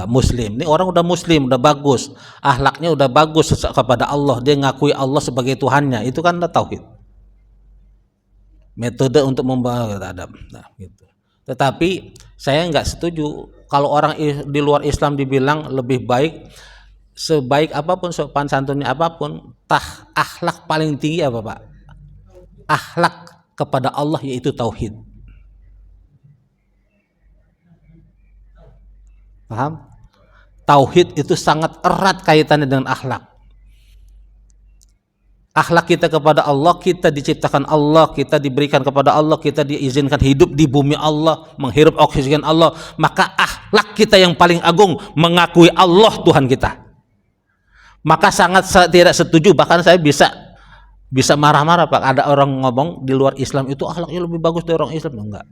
Muslim. Ini orang udah Muslim, udah bagus, akhlaknya udah bagus kepada Allah, dia ngakui Allah sebagai Tuhannya, itu kan udah tauhid. Metode untuk membangun adab. Nah, gitu. Tetapi saya nggak setuju kalau orang di luar Islam dibilang lebih baik, sebaik apapun, sopan santunnya apapun, akhlak paling tinggi apa Pak? Akhlak kepada Allah yaitu tauhid. Paham? Tauhid itu sangat erat kaitannya dengan akhlak. Akhlak kita kepada Allah, kita diciptakan Allah, kita diberikan kepada Allah, kita diizinkan hidup di bumi Allah, menghirup oksigen Allah, maka akhlak kita yang paling agung mengakui Allah Tuhan kita. Maka sangat saya tidak setuju, bahkan saya bisa marah-marah Pak, ada orang ngomong di luar Islam itu akhlaknya lebih bagus dari orang Islam. Enggak.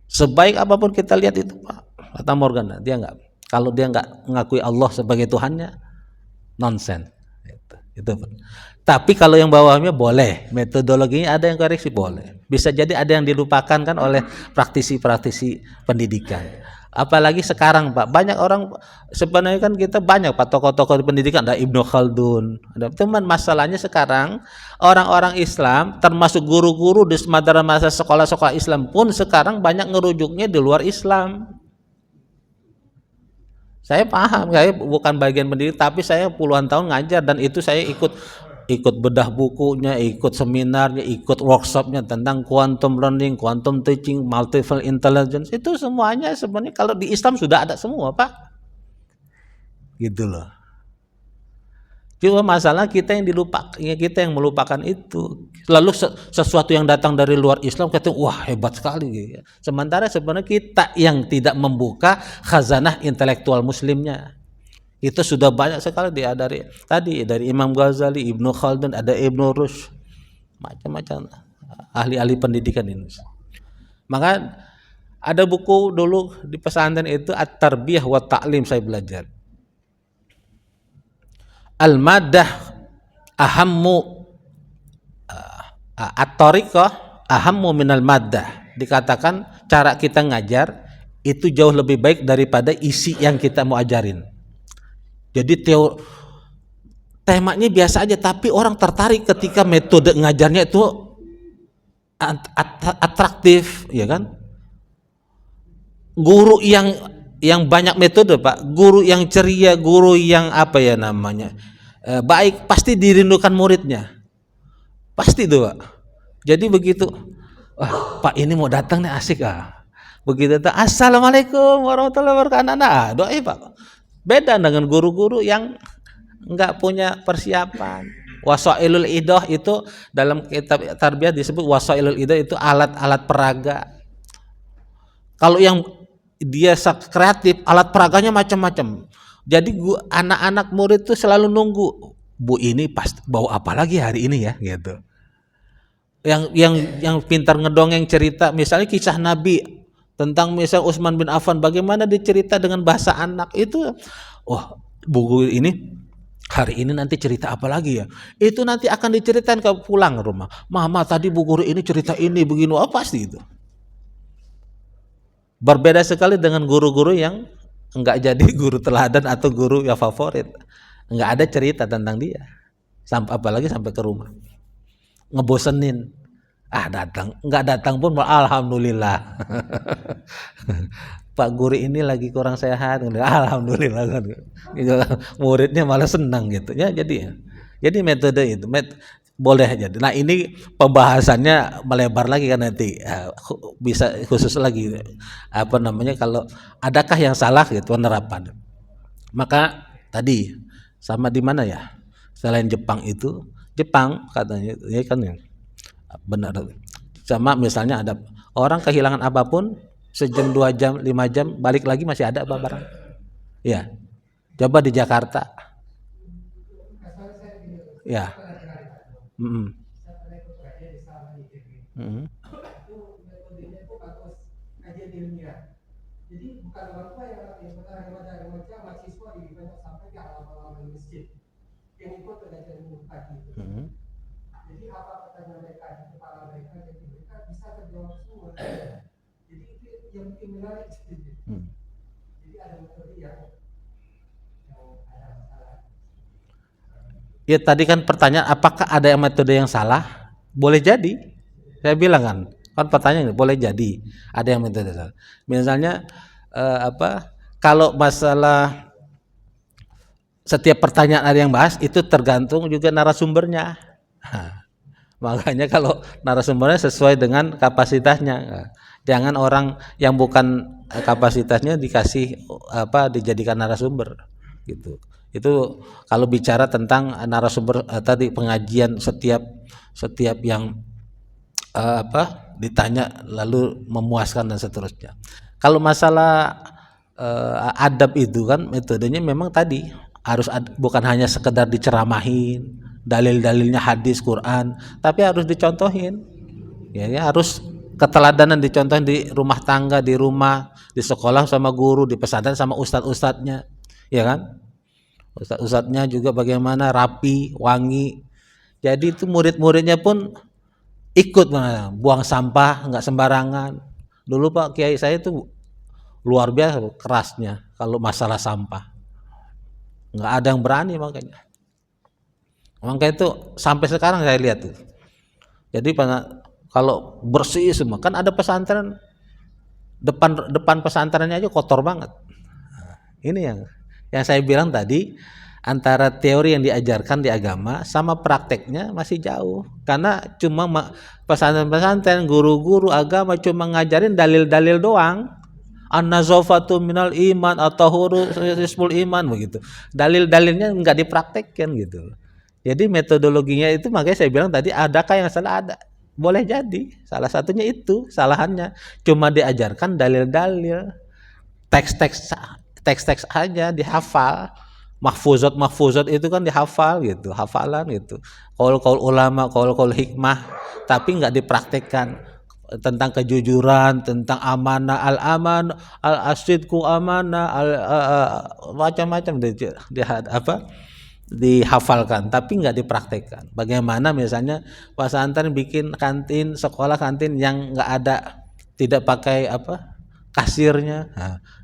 Sebaik apapun kita lihat itu Pak, kata Morgan, dia enggak. Kalau dia enggak mengakui Allah sebagai Tuhannya, nonsen. Itu. Tapi kalau yang bawahnya boleh, metodologinya ada yang koreksi boleh. Bisa jadi ada yang dilupakan kan oleh praktisi-praktisi pendidikan. Apalagi sekarang Pak, banyak orang, sebenarnya kan kita banyak Pak tokoh-tokoh di pendidikan, ada Ibnu Khaldun, ada teman. Masalahnya sekarang orang-orang Islam termasuk guru-guru di madrasah sekolah-sekolah Islam pun sekarang banyak ngerujuknya di luar Islam. Saya paham, saya bukan bagian pendidik, tapi saya puluhan tahun ngajar dan itu saya ikut bedah bukunya, ikut seminarnya, ikut workshopnya tentang quantum learning, quantum teaching, multiple intelligence. Itu semuanya sebenarnya kalau di Islam sudah ada semua Pak. Gitu loh. Cuma masalah kita yang melupakan itu. Lalu sesuatu yang datang dari luar Islam kita wah hebat sekali. Sementara sebenarnya kita yang tidak membuka khazanah intelektual muslimnya. Itu sudah banyak sekali dari Imam Ghazali, Ibnu Khaldun, ada Ibnu Rushd, macam-macam ahli-ahli pendidikan ini. Maka ada buku dulu di pesantren itu At-Tarbiyah wa Ta'lim saya belajar. Al-madah ahammu at-tariqah ahammu minal madah. Dikatakan cara kita ngajar itu jauh lebih baik daripada isi yang kita mau ajarin. Jadi temanya biasa aja tapi orang tertarik ketika metode ngajarnya itu atraktif, ya kan? Guru yang banyak metode Pak, guru yang ceria, guru yang baik pasti dirindukan muridnya, pasti itu Pak. Jadi begitu, wah Pak ini mau datang nih asik begitu tuh assalamualaikum warahmatullahi wabarakatuh, doa Pak. Beda dengan guru-guru yang enggak punya persiapan. Wasailul idah itu dalam kitab tarbiyah disebut wasailul idah itu alat-alat peraga. Kalau yang dia kreatif, alat peraganya macam-macam. Jadi anak-anak murid tuh selalu nunggu, Bu ini pasti bawa apa lagi hari ini ya, gitu. Yang pintar ngedongeng cerita, misalnya kisah Nabi tentang misal Utsman bin Affan, bagaimana dicerita dengan bahasa anak itu, buku ini hari ini nanti cerita apa lagi ya? Itu nanti akan diceritain ke pulang ke rumah. Mama tadi bu guru ini cerita ini begini, pasti itu. Berbeda sekali dengan guru-guru yang enggak jadi guru teladan atau guru yang favorit. Enggak ada cerita tentang dia. Apalagi sampai ke rumah. Ngebosenin. Enggak datang pun alhamdulillah. Pak guru ini lagi kurang sehat, alhamdulillah kan. Muridnya malah senang gitu ya. Jadi metode itu boleh jadi. Nah ini pembahasannya melebar lagi kan nanti bisa khusus lagi kalau adakah yang salah gitu penerapan. Maka tadi sama di mana ya? Selain Jepang katanya ya kan yang benar. Sama misalnya ada orang kehilangan apapun sejam 2 jam 5 jam balik lagi masih ada barang. Ya. Coba di Jakarta. Ya. Jadi bukan orang tua yang remaja mahasiswa di sampai ke halaman masjid yang ikut pengajian pagi. Jadi apa pertanyaan mereka di kepala mereka, jadi mereka bisa terjawab semua. Jadi itu yang mungkin menarik. Jadi ada metode yang ada masalah. Ya tadi kan pertanyaan apakah ada yang metode yang salah? Boleh jadi. Saya bilang kan pertanyaan boleh jadi ada yang metode salah. Misalnya kalau masalah setiap pertanyaan ada yang bahas itu tergantung juga narasumbernya. Makanya kalau narasumbernya sesuai dengan kapasitasnya. Jangan orang yang bukan kapasitasnya dijadikan narasumber gitu. Itu kalau bicara tentang narasumber tadi pengajian setiap yang ditanya lalu memuaskan dan seterusnya. Kalau masalah adab itu kan metodenya memang tadi harus bukan hanya sekedar diceramahin, dalil-dalilnya hadis Quran, tapi harus dicontohin. Ya harus keteladanan dicontohin di rumah tangga, di rumah, di sekolah sama guru, di pesantren sama ustadz-ustadznya. Ya kan? Ustadz-ustadznya juga bagaimana rapi, wangi. Jadi itu murid-muridnya pun ikut buang sampah nggak sembarangan. Dulu Pak Kiai saya itu luar biasa kerasnya kalau masalah sampah. Nggak ada yang berani makanya itu sampai sekarang saya lihat tuh. Jadi kalau bersih semua kan ada pesantren depan pesantrennya aja kotor banget. Ini yang saya bilang tadi antara teori yang diajarkan di agama sama prakteknya masih jauh karena cuma pesantren-pesantren guru-guru agama cuma ngajarin dalil-dalil doang. An-nazafatu minal iman atau huruful iman begitu. Dalil-dalilnya nggak dipraktekkan gitu. Jadi metodologinya itu makanya saya bilang tadi adakah yang salah ada. Boleh jadi. Salah satunya itu salahannya. Cuma diajarkan dalil-dalil. Teks-teks aja dihafal. Mahfuzat itu kan dihafal gitu, hafalan gitu. Qaul ulama, qaul hikmah, tapi nggak dipraktekkan. Tentang kejujuran, tentang amanah, al-aman, al-asidku amanah, macam-macam dihafalkan, tapi nggak dipraktekkan. Bagaimana misalnya pesantren bikin kantin, sekolah kantin yang nggak ada, tidak pakai kasirnya,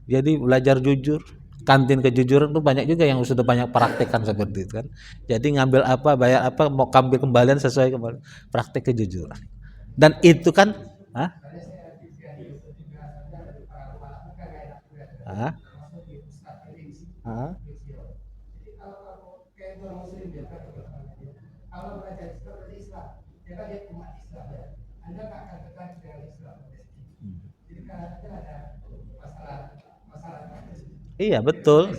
jadi belajar jujur. Kantin kejujuran itu banyak juga yang sudah banyak praktekkan seperti itu kan. Jadi ngambil bayar mau ambil kembalian sesuai praktek kejujuran. Dan itu kan Iya betul.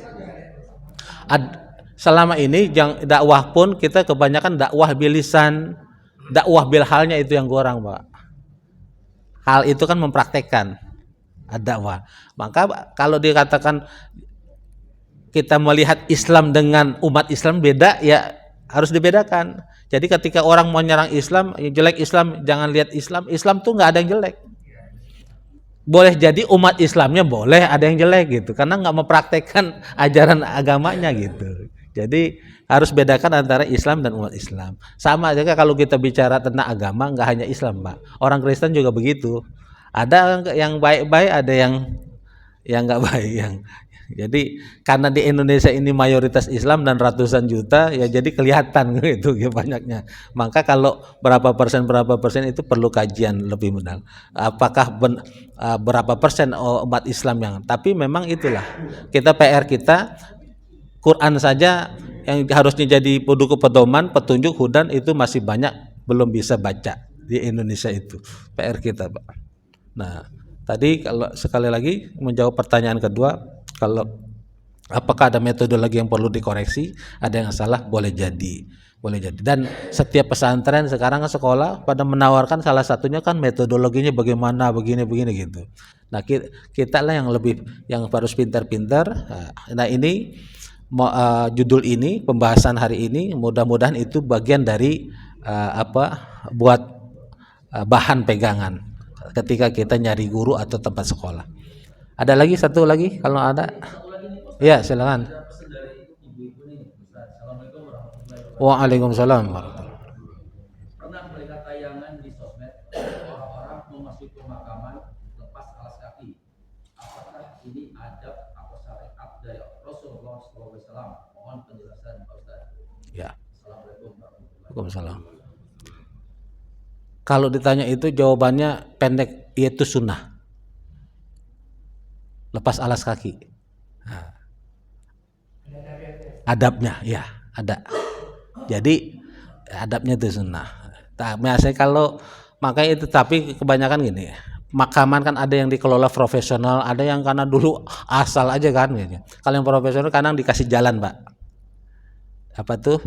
Selama ini dakwah pun kita kebanyakan dakwah bilisan, dakwah bilhalnya itu yang kurang Pak. Hal itu kan mempraktekkan dakwah. Maka kalau dikatakan kita melihat Islam dengan umat Islam beda, ya harus dibedakan. Jadi ketika orang mau nyerang Islam, jelek Islam, jangan lihat Islam tuh nggak ada yang jelek. Boleh jadi umat Islamnya boleh ada yang jelek gitu, karena nggak mempraktekkan ajaran agamanya gitu. Jadi harus bedakan antara Islam dan umat Islam. Sama aja kalau kita bicara tentang agama, nggak hanya Islam Pak. Orang Kristen juga begitu. Ada yang baik-baik, ada yang nggak baik. Jadi karena di Indonesia ini mayoritas Islam dan ratusan juta, ya jadi kelihatan gitu ya banyaknya. Maka kalau berapa persen itu perlu kajian lebih mendalam. Apakah berapa persen umat Islam yang? Tapi memang itulah kita PR kita Quran saja yang harusnya jadi pedoman, petunjuk, hudan itu masih banyak belum bisa baca di Indonesia itu. PR kita, Pak. Nah, tadi kalau sekali lagi menjawab pertanyaan kedua, kalau apakah ada metodologi yang perlu dikoreksi, ada yang salah, boleh jadi. Dan setiap pesantren sekarang sekolah pada menawarkan salah satunya kan metodologinya bagaimana begini gitu. Nah, kita lah yang harus pintar-pintar. Nah, ini judul ini pembahasan hari ini mudah-mudahan itu bagian dari buat bahan pegangan ketika kita nyari guru atau tempat sekolah. Ada lagi satu lagi kalau ada? Ya, silakan. Waalaikumsalam. Pernah melihat tayangan di sosmed orang-orang memasuki pemakaman lepas alas kaki. Apakah ini adab atau Waalaikumsalam. Kalau ditanya itu jawabannya pendek, yaitu sunnah. Lepas alas kaki. Nah. Adabnya, ya ada. Jadi adabnya itu sunnah. Biasanya kalau makanya itu, tapi kebanyakan gini, makaman kan ada yang dikelola profesional, ada yang karena dulu asal aja kan. Gitu. Kalau yang profesional kadang dikasih jalan, Pak. Apa tuh?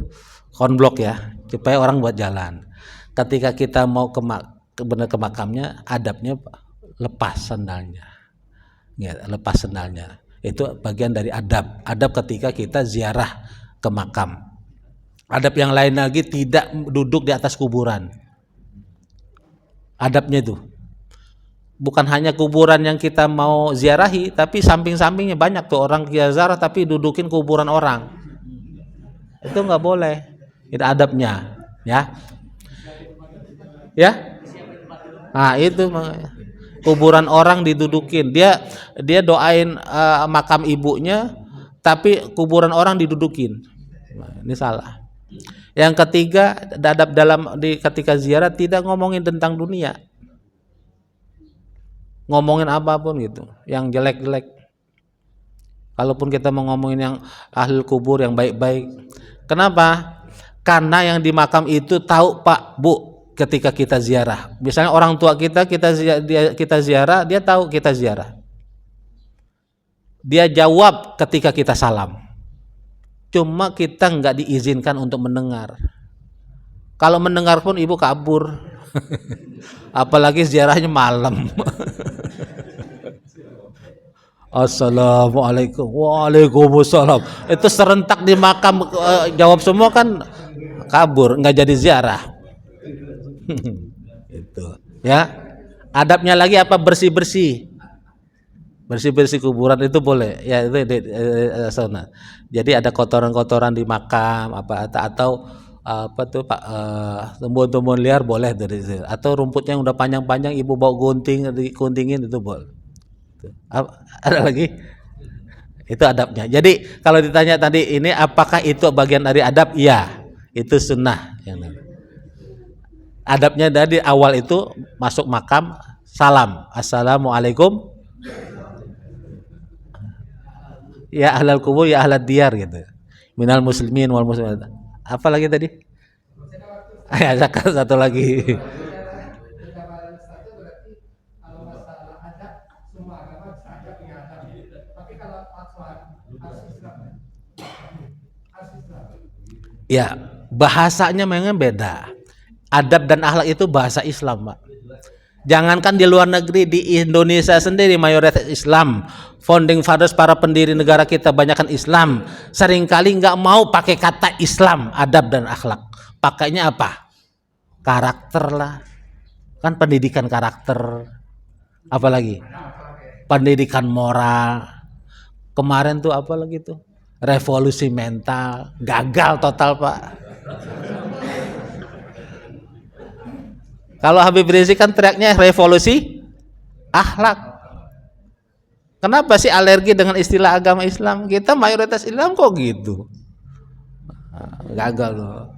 Konblok ya, supaya orang buat jalan. Ketika kita mau ke makamnya, adabnya lepas sandalnya. Ya, lepas sandalnya. Itu bagian dari adab. Adab ketika kita ziarah ke makam. Adab yang lain lagi, tidak duduk di atas kuburan. Adabnya itu. Bukan hanya kuburan yang kita mau ziarahi, tapi samping-sampingnya banyak tuh orang ziarah tapi dudukin kuburan orang. Itu nggak boleh. Itu adabnya, ya. Ya, nah itu kuburan orang didudukin, dia doain makam ibunya, tapi kuburan orang didudukin. Nah, ini salah. Yang ketiga, adab ketika ziarah tidak ngomongin tentang dunia, ngomongin apapun gitu, yang jelek-jelek. Kalaupun kita mau ngomongin yang ahli kubur yang baik-baik, kenapa? Karena yang di makam itu tahu, Pak, Bu. Ketika kita ziarah, misalnya orang tua kita ziarah, dia tahu kita ziarah. Dia jawab ketika kita salam. Cuma kita nggak diizinkan untuk mendengar. Kalau mendengar pun ibu kabur. Apalagi ziarahnya malam. Assalamualaikum. Waalaikumsalam. Itu serentak di makam jawab semua kan kabur, nggak jadi ziarah. Itu ya. Adabnya lagi apa? Bersih-bersih kuburan itu boleh ya, itu sunnah. Jadi ada kotoran-kotoran di makam atau apa tuh Pak, tumbuhan-tumbuhan liar boleh dari situ. Atau rumputnya yang udah panjang-panjang ibu bawa gunting diguntingin itu boleh. Ada lagi? Itu adabnya. Jadi kalau ditanya tadi ini apakah itu bagian dari adab? Iya, itu sunnah yang adabnya dari awal itu masuk makam salam, assalamualaikum ya ahlal kubur ya ahlad diyar gitu, minal muslimin wal muslimat. Apa lagi tadi? Ya satu lagi. Ya bahasanya memang beda. Adab dan akhlak itu bahasa Islam, Pak. Jangankan di luar negeri, di Indonesia sendiri mayoritas Islam. Founding fathers, para pendiri negara kita banyakkan Islam. Seringkali nggak mau pakai kata Islam, adab dan akhlak. Pakainya apa? Karakter lah. Kan pendidikan karakter. Apalagi? Pendidikan moral. Kemarin tuh apa lagi tuh? Revolusi mental. Gagal total, Pak. Kalau Habib Rizik kan teriaknya revolusi akhlak. Kenapa sih alergi dengan istilah agama Islam? Kita mayoritas Islam kok gitu. Gagal loh.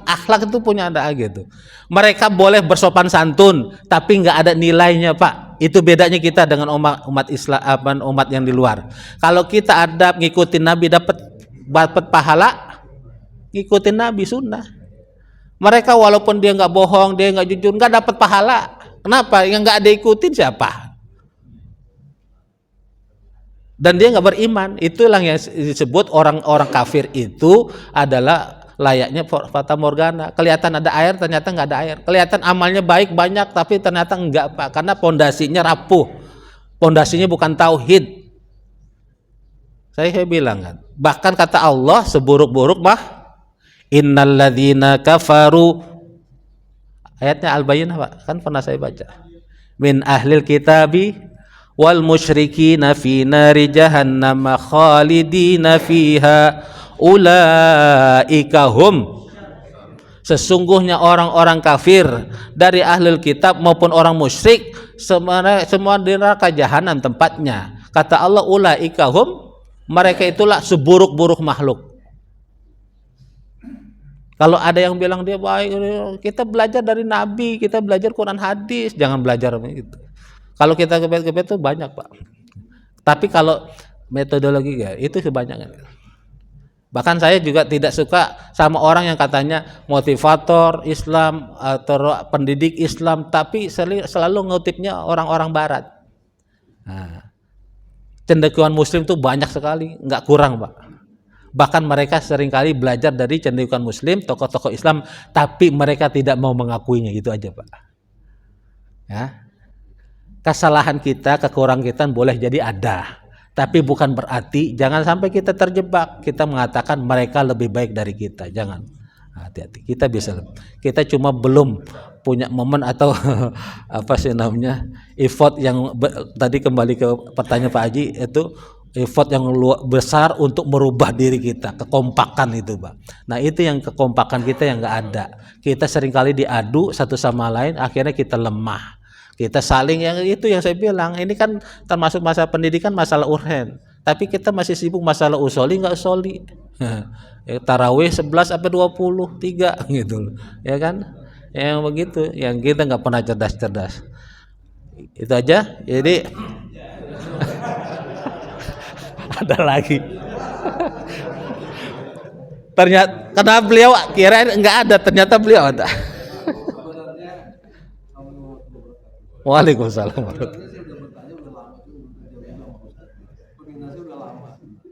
Akhlak itu punya ada gitu. Mereka boleh bersopan santun, tapi nggak ada nilainya, Pak. Itu bedanya kita dengan umat Islam, umat yang di luar. Kalau kita adab ngikutin Nabi dapat pahala, ngikutin Nabi sunnah. Mereka walaupun dia nggak bohong, dia nggak jujur, nggak dapat pahala. Kenapa? Yang nggak ada ikutin siapa? Dan dia nggak beriman. Itulah yang disebut orang-orang kafir itu adalah layaknya fata morgana. Kelihatan ada air, ternyata nggak ada air. Kelihatan amalnya baik banyak, tapi ternyata enggak, Pak. Karena pondasinya rapuh. Pondasinya bukan tauhid. Saya bilang kan. Bahkan kata Allah seburuk-buruk innalladzina kafaru, ayatnya Al-Bayyinah, Pak, kan pernah saya baca, min ahlil kitabi wal musyrikina fi nari jahannam khalidina fiha ulaika hum, sesungguhnya orang-orang kafir dari ahlul kitab maupun orang musyrik semua di neraka jahanam tempatnya. Kata Allah ulaika hum, mereka itulah seburuk-buruk makhluk. Kalau ada yang bilang dia baik, kita belajar dari Nabi, kita belajar Quran hadis, jangan belajar itu. Kalau kita kebet-kebet itu banyak, Pak. Tapi kalau metodologi ya itu kebanyakan. Bahkan saya juga tidak suka sama orang yang katanya motivator Islam atau pendidik Islam, tapi selalu ngutipnya orang-orang Barat. Nah, cendekiawan Muslim tuh banyak sekali, nggak kurang, Pak. Bahkan mereka seringkali belajar dari cendekiawan Muslim, tokoh-tokoh Islam, tapi mereka tidak mau mengakuinya, gitu aja, Pak. Ya. Kesalahan kita, kekurangan kita boleh jadi ada, tapi bukan berarti jangan sampai kita terjebak. Kita mengatakan mereka lebih baik dari kita, jangan. Hati-hati. Kita bisa. Kita cuma belum punya momen atau apa sih namanya effort yang tadi kembali ke pertanyaan Pak Haji itu. Effort yang besar untuk merubah diri kita, kekompakan itu, Pak. Nah itu yang kekompakan kita yang nggak ada. Kita seringkali diadu satu sama lain, akhirnya kita lemah. Kita saling yang itu yang saya bilang. Ini kan termasuk masa pendidikan, masalah urgen. Tapi kita masih sibuk masalah usoli nggak usoli. Tarawih 11 sampai 23 gitu, ya kan? Yang begitu, yang kita nggak pernah cerdas-cerdas. Itu aja. Jadi ada lagi. Ternyata karena beliau kira nggak ada, ternyata beliau ada. Waalaikumsalam.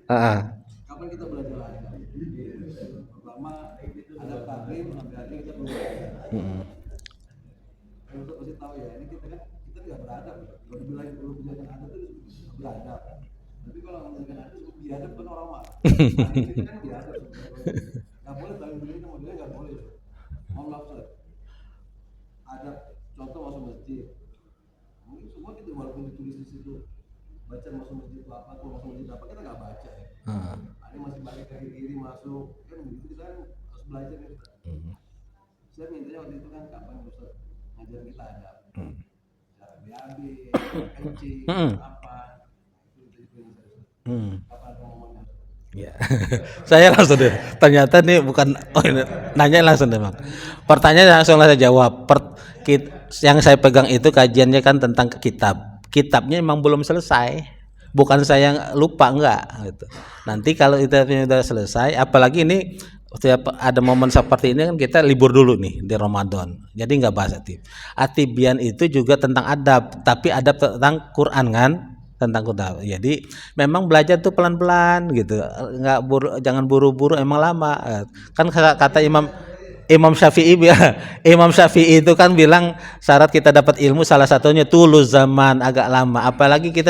Kapan kita belajar lagi? Pertama ada taklim, nanti kita belajar. Untuk kasih tahu ya, ini kita nggak beradab. Kalau dibilang perlu belajar adab itu beradab. Tapi kalau mengajarkan adab itu biadab kan orang marah. Kita kan biadab. Nggak boleh saling beli modelnya nggak boleh. Mau maksud adab contoh masuk masjid. Mungkin semua kita walaupun ditulis di situ baca masuk masjid apa, kalau masuk masjid apa kita nggak baca ya. Ini masih balik kaki kiri masuk kan begitu kita kan harus belajar nih. Saya mintanya waktu itu kan kapan Ustaz ngajarin kita adab. Cara BAB, kencing, apa apa ada momennya. Ya. Saya langsung deh. Ternyata nih bukan nanya langsung deh, Bang. Pertanyaan langsung saya jawab. Yang saya pegang itu kajiannya kan tentang kitab. Kitabnya memang belum selesai. Bukan saya yang lupa, enggak gitu. Nanti kalau itu sudah selesai, apalagi ini setiap ada momen seperti ini kan kita libur dulu nih di Ramadan. Jadi enggak bahas atib. Atibian itu juga tentang adab, tapi adab tentang Quran kan? Tentang Quran. Jadi memang belajar tuh pelan-pelan gitu. Enggak jangan buru-buru, emang lama. Kan kata Imam Syafi'i ya. Imam Syafi'i itu kan bilang syarat kita dapat ilmu salah satunya tulus zaman, agak lama. Apalagi kita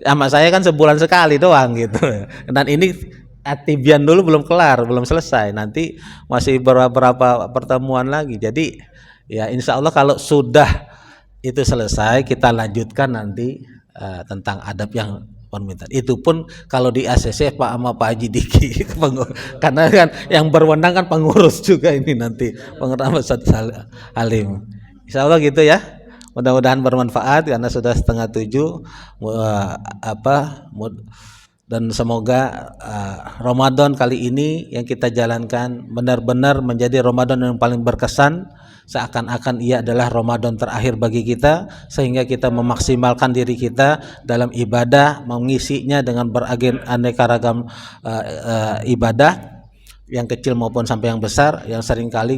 sama saya kan sebulan sekali doang gitu. Dan ini atibian dulu belum kelar, belum selesai. Nanti masih beberapa pertemuan lagi. Jadi ya insya Allah kalau sudah itu selesai kita lanjutkan nanti tentang adab yang permintaan. Itu pun kalau di ACC Pak sama Pak Haji Diki karena kan yang berwenang kan pengurus juga ini nanti pengurus Ustaz Halim. Insya Allah gitu ya. Mudah-mudahan bermanfaat karena sudah 6:30 dan semoga Ramadan kali ini yang kita jalankan benar-benar menjadi Ramadan yang paling berkesan, seakan-akan ia adalah Ramadan terakhir bagi kita, sehingga kita memaksimalkan diri kita dalam ibadah, mengisinya dengan beraneka ragam ibadah yang kecil maupun sampai yang besar, yang seringkali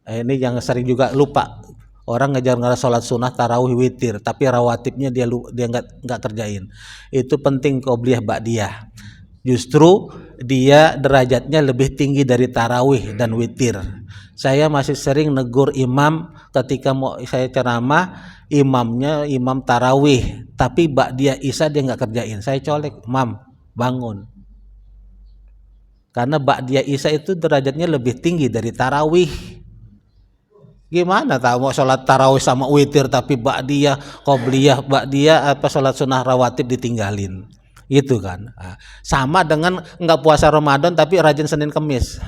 ini yang sering juga lupa. Orang ngejar sholat sunnah, tarawih, witir, tapi rawatibnya dia nggak kerjain. Itu penting qobliyah ba'diyah. Justru dia derajatnya lebih tinggi dari tarawih dan witir. Saya masih sering negur imam ketika mau saya ceramah, imamnya imam tarawih, tapi ba'diyah isya dia nggak kerjain. Saya colek, Mam, bangun. Karena ba'diyah isya itu derajatnya lebih tinggi dari tarawih. Gimana tahu mau sholat tarawih sama witir tapi ba'diyah, qobliyah, ba'diyah apa sholat sunnah rawatib ditinggalin, gitu kan? Sama dengan nggak puasa Ramadan tapi rajin Senin Kemis,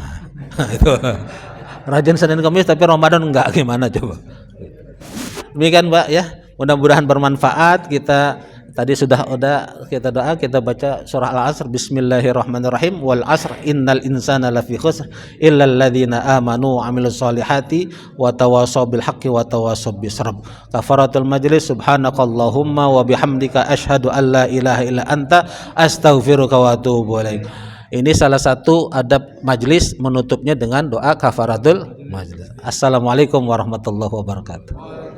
itu rajin Senin Kemis tapi Ramadan enggak, gimana coba? Demikian Mbak ya, mudah-mudahan bermanfaat. Kita tadi sudah kita doa, kita baca surah Al-Asr, Bismillahirrahmanirrahim, wal asr innal insana lafi khusr illa alladzina amanu wa amilus solihati wa tawasaw bil haqqi wa tawasaw bis sabr. Kafaratul majlis, subhanakallahumma wa bihamdika asyhadu an la ilaha illa anta astaghfiruka wa atubu ilaik. Ini salah satu adab majlis, menutupnya dengan doa kafaratul majlis. Assalamualaikum warahmatullahi wabarakatuh.